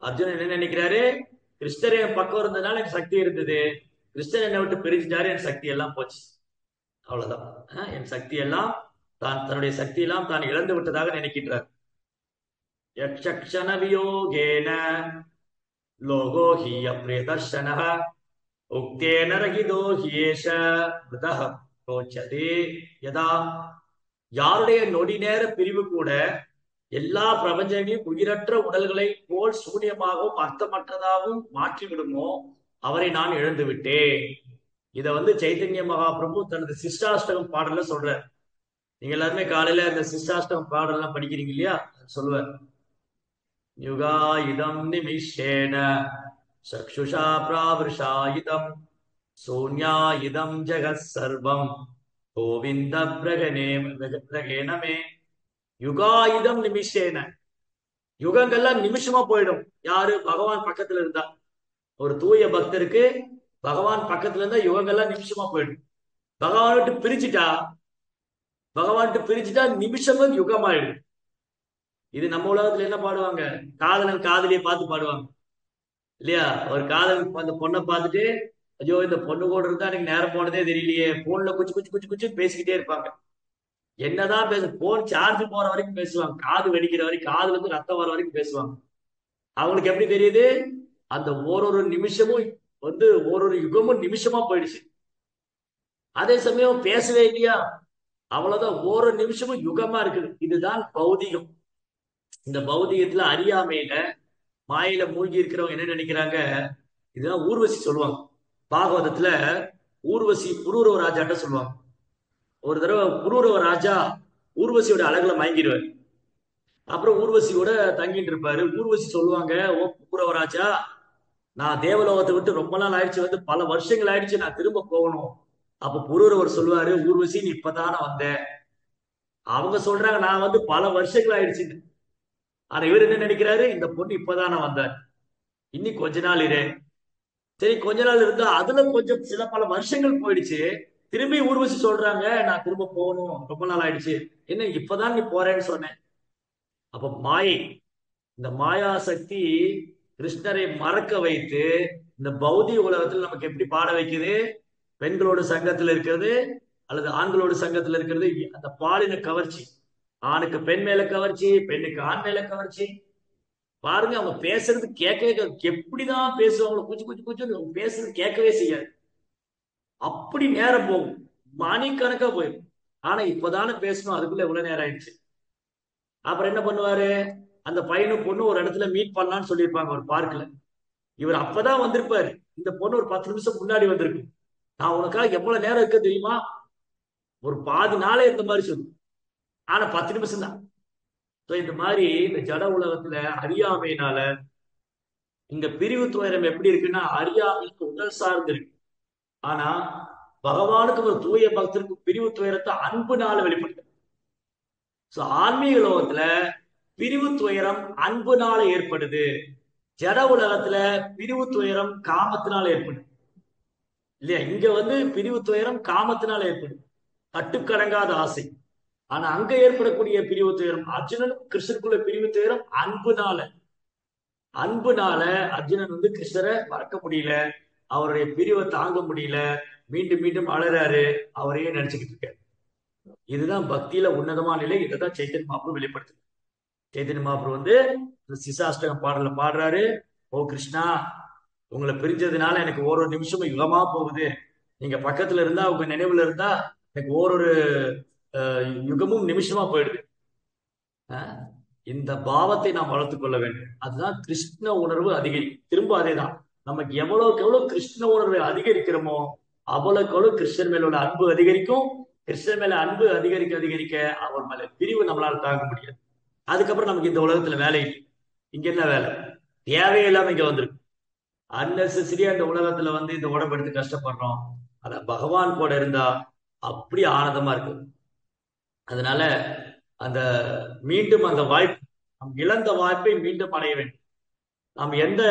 அர்ஜுனன் என்ன நினைக்கிறாரு? கிருஷ்ணர் என் பக்கம் இருந்ததுனால எனக்கு சக்தி இருந்தது, கிருஷ்ணர் என்னை விட்டு பிரிஞ்சுட்டாரு, என் சக்தி எல்லாம் போச்சு, அவ்வளவுதான். என் சக்தி எல்லாம் தன்னுடைய சக்தி எல்லாம் தான் இழந்து விட்டதாக நினைக்கின்றார். யக்ஷண வியோகேன லோகோ ஹி அப்ரியதர்ஷனஹ உக்தேன ரகிதோ ஹியேஷ மிருதஹ ரோச்சதே யதா. யாருடைய நொடி நேர பிரிவு கூட எல்லா பிரபஞ்சங்களையும் உயிரற்ற உடல்களை போல் சூன்யமாகவும் அர்த்தமற்றதாகவும் மாற்றிவிடுமோ அவரை நான் இழந்து விட்டேன். இத வந்து சைத்தன்ய மகாபிரபு தனது சிஷ்டாஷ்டகம் பாடல்ல சொல்றார். நீங்க எல்லாருமே காலையில அந்த சிஷ்டாஷ்டகம் பாடல் எல்லாம் படிக்கிறீங்க இல்லையா? சொல்லுவார், யுகா இதம் நிமிஷேன சக்ஷுஷா பிராவிருஷா இதம் சூன்யா இதம் ஜெகத் சர்வம் கோவிந்த பிரகேனமே. யுகாயுதம் நிமிஷேன, யுகங்கள்லாம் நிமிஷமா போயிடும். யாரு? பகவான் பக்கத்துல இருந்தா. ஒரு தூய பக்தருக்கு பகவான் பக்கத்துல இருந்தா யுகங்கள்லாம் நிமிஷமா போயிடும். பகவான் விட்டு பிரிச்சுட்டா நிமிஷமும் யுகமாயிடும். இது நம்ம உலகத்துல என்ன பாடுவாங்க? காதலன் காதலியை பார்த்து பாடுவாங்க இல்லையா? ஒரு காதலன் அந்த பொண்ணை பார்த்துட்டு, ஐயோ இந்த பொண்ணு கூட இருந்தா எனக்கு நேரம் போனதே தெரியலையே, போன்ல குச்சி குச்சி குச்சி குச்சி பேசிக்கிட்டே இருப்பாங்க. என்னதான் பேச, போன் சார்ஜ் போற வரைக்கும் பேசுவாங்க, காது வெடிக்கிற வரைக்கும், காதுல இருந்து ரத்தம் வர வரைக்கும் பேசுவாங்க. அவங்களுக்கு எப்படி தெரியுது? அந்த ஒரு நிமிஷமும் வந்து ஒரு யுகமும் நிமிஷமா போயிடுச்சு. அதே சமயம் பேசவே இல்லையா, அவ்வளவுதான், ஒரு நிமிஷமும் யுகமா இருக்குது. இதுதான் பௌதிகம். இந்த பௌதிகத்துல அறியாமையில மாயில மூழ்கி இருக்கிறவங்க என்ன நினைக்கிறாங்க? இதுதான் ஊர்வசி சொல்லுவாங்க. பாகவதத்துல ஊர்வசி புரூரவ ராஜாட்ட சொல்லுவாங்க. ஒரு தடவை புரூரவ ராஜா ஊர்வசியோட அழகுல மயங்கிடுவார். அப்புறம் ஊர்வசியோட தங்கிட்டு இருப்பாரு. ஊர்வசி சொல்லுவாங்க, ஓ புரூரவராஜா, நான் தேவலோகத்தை விட்டு ரொம்ப நாள் ஆயிடுச்சு, வந்து பல வருஷங்கள் ஆயிடுச்சு, நான் திரும்ப போகணும். அப்ப புரூரவர் சொல்லுவாரு, ஊர்வசி நீ இப்பதானே வந்த. அவங்க சொல்றாங்க நான் வந்து பல வருஷங்கள் ஆயிடுச்சு. ஆனா இவர் என்ன நினைக்கிறாரு? இந்த பொண்ணு இப்பதானே வந்தார், இன்னி கொஞ்ச நாள் இரு. சரி கொஞ்ச நாள் இருந்தா அதுல கொஞ்சம் சில பல வருஷங்கள் போயிடுச்சு. திரும்பி ஊர்வசி சொல்றாங்க, நான் திரும்ப போகணும், ரொம்ப நாள் ஆயிடுச்சு. என்ன இப்பதான் நீ போறேன்னு சொன்னேன். அப்ப மாயை, இந்த மாயா சக்தி கிருஷ்ணரை மறக்க வைத்து இந்த பௌதிக உலகத்தில் நமக்கு எப்படி பாட வைக்குது? பெண்களோட சங்கத்துல இருக்கிறது அல்லது ஆண்களோட சங்கத்துல இருக்கிறது, அந்த பாலின கவர்ச்சி. ஆணுக்கு பெண் மேல கவர்ச்சி, பெண்ணுக்கு ஆண் மேல கவர்ச்சி. பாருங்க அவங்க பேசுறது கேட்கவே எப்படிதான் பேசுவாங்க, குச்சி குச்சி குச்சி பேசுறது கேட்கவே செய்யாது. அப்படி நேரம் போகும், மணிக்கணக்கா போயிடும். ஆனா இப்பதானே பேசணும், அதுக்குள்ள இவ்வளவு நேரம் ஆயிடுச்சு. அப்புறம் என்ன பண்ணுவாரு, அந்த பையனும் பொண்ணு ஒரு இடத்துல மீட் பண்ணலாம்னு சொல்லியிருப்பாங்க ஒரு பார்க்ல. இவர் அப்பதான் வந்திருப்பாரு. இந்த பொண்ணு ஒரு 10 நிமிஷம் முன்னாடி வந்திருக்கு. நான் உனக்காக எவ்வளவு நேரம் இருக்க தெரியுமா, ஒரு பாதி நாளே இந்த மாதிரி சொல்லு. ஆனா 10 நிமிஷம் தான். இந்த மாதிரி இந்த ஜட உலகத்துல அறியாமையினால இங்க பிரிவு துயரம் எப்படி இருக்குன்னா, அறியாமைக்கு உடல் சார்ந்து இருக்கு. ஆனா பகவானுக்கு ஒரு தூய பக்தருக்கு பிரிவு துயரத்தை அன்புனால வெளிப்படுத்த. ஆன்மீக லோகத்துல பிரிவு துயரம் அன்புனால ஏற்படுது. ஜட உலகத்துல பிரிவு துயரம் காமத்தினால ஏற்படுது. இல்லையா? இங்க பிரிவு துயரம் காமத்தினால ஏற்படுது, கட்டுக்கடங்காத ஆசை. ஆனா அங்க ஏற்படக்கூடிய பிரிவு துயரம், அர்ஜுனனும் கிருஷ்ணருக்குள்ள பிரிவு துயரம் அன்புனால. அன்புனால அர்ஜுனன் கிருஷ்ணரை மறக்க முடியல, அவருடைய பிரிவை தாங்க முடியல, மீண்டும் மீண்டும் அழறாரு, அவரையே நினைச்சுக்கிட்டு இருக்காரு. இதுதான் பக்தியில உன்னதமான நிலை. இதைதான் சைத்தன்ய மகாபிரபு வெளிப்படுத்து. சைத்தன்ய மகாபிரபு சிசாஷ்டகம் பாடல பாடுறாரு. ஓ கிருஷ்ணா, உங்களை பிரிஞ்சதுனால எனக்கு ஒரு நிமிஷமும் யுகமா போகுது. நீங்க பக்கத்துல இருந்தா, உங்க நினைவுல இருந்தா எனக்கு ஒரு யுகமும் நிமிஷமா போயிடுது. இந்த பாவத்தை நாம் வளர்த்துக் கொள்ள வேண்டும். அதுதான் கிருஷ்ண உணர்வு அதிகரிக்கும். திரும்ப அதேதான், நமக்கு எவ்வளவுக்கு எவ்வளவு கிருஷ்ண உணர்வை அதிகரிக்கிறோமோ அவ்வளவுக்கு எவ்வளவு கிருஷ்ணன் மேல உள்ள அன்பு அதிகரிக்கும். கிருஷ்ணன் மேல அன்பு அதிகரிக்க அதிகரிக்க அவர் மேல பிரிவு நம்மளால தாங்க முடியாது. அதுக்கப்புறம் நமக்கு இந்த உலகத்துல வேலை இல்லை. இங்க என்ன வேலை, தேவையில்லாம இங்க வந்திருக்கு. அன்னெசரியா இந்த உலகத்துல இந்த உடம்பு எடுத்து கஷ்டப்படுறோம். அத பகவான் கூட இருந்தா அப்படி ஆனந்தமா இருக்கு. அதனால அந்த மீண்டும் அந்த வாய்ப்பு, நம் இழந்த வாய்ப்பை மீண்டும் அடைய வேண்டும். நாம் எந்த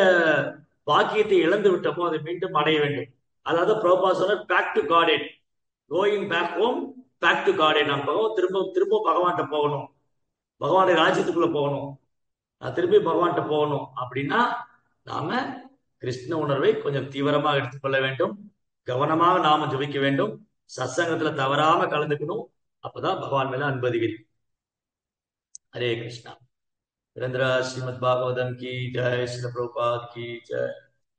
பாக்கியத்தை இழந்து விட்டோமோ அதை மீண்டும் அடைய வேண்டும். அதாவது பிரபா சொன்ன back to garden, going back home, back to garden. நம்ம திரும்ப திரும்ப பகவான்கிட்ட போகணும், பகவானுடைய ராஜ்யத்துக்குள்ள போகணும், திரும்பி பகவான்கிட்ட போகணும். அப்படின்னா நாம கிருஷ்ண உணர்வை கொஞ்சம் தீவிரமாக எடுத்துக்கொள்ள வேண்டும். கவனமாக நாம ஜபிக்க வேண்டும். சத்சங்கத்துல தவறாம கலந்துக்கணும். அப்பதான் பகவான் மேல அன்பு அதிகரிக்கும். हरे कृष्णा। वीरेंद्र श्रीमद् भागवतम की जय, श्रील प्रभुपाद की जय।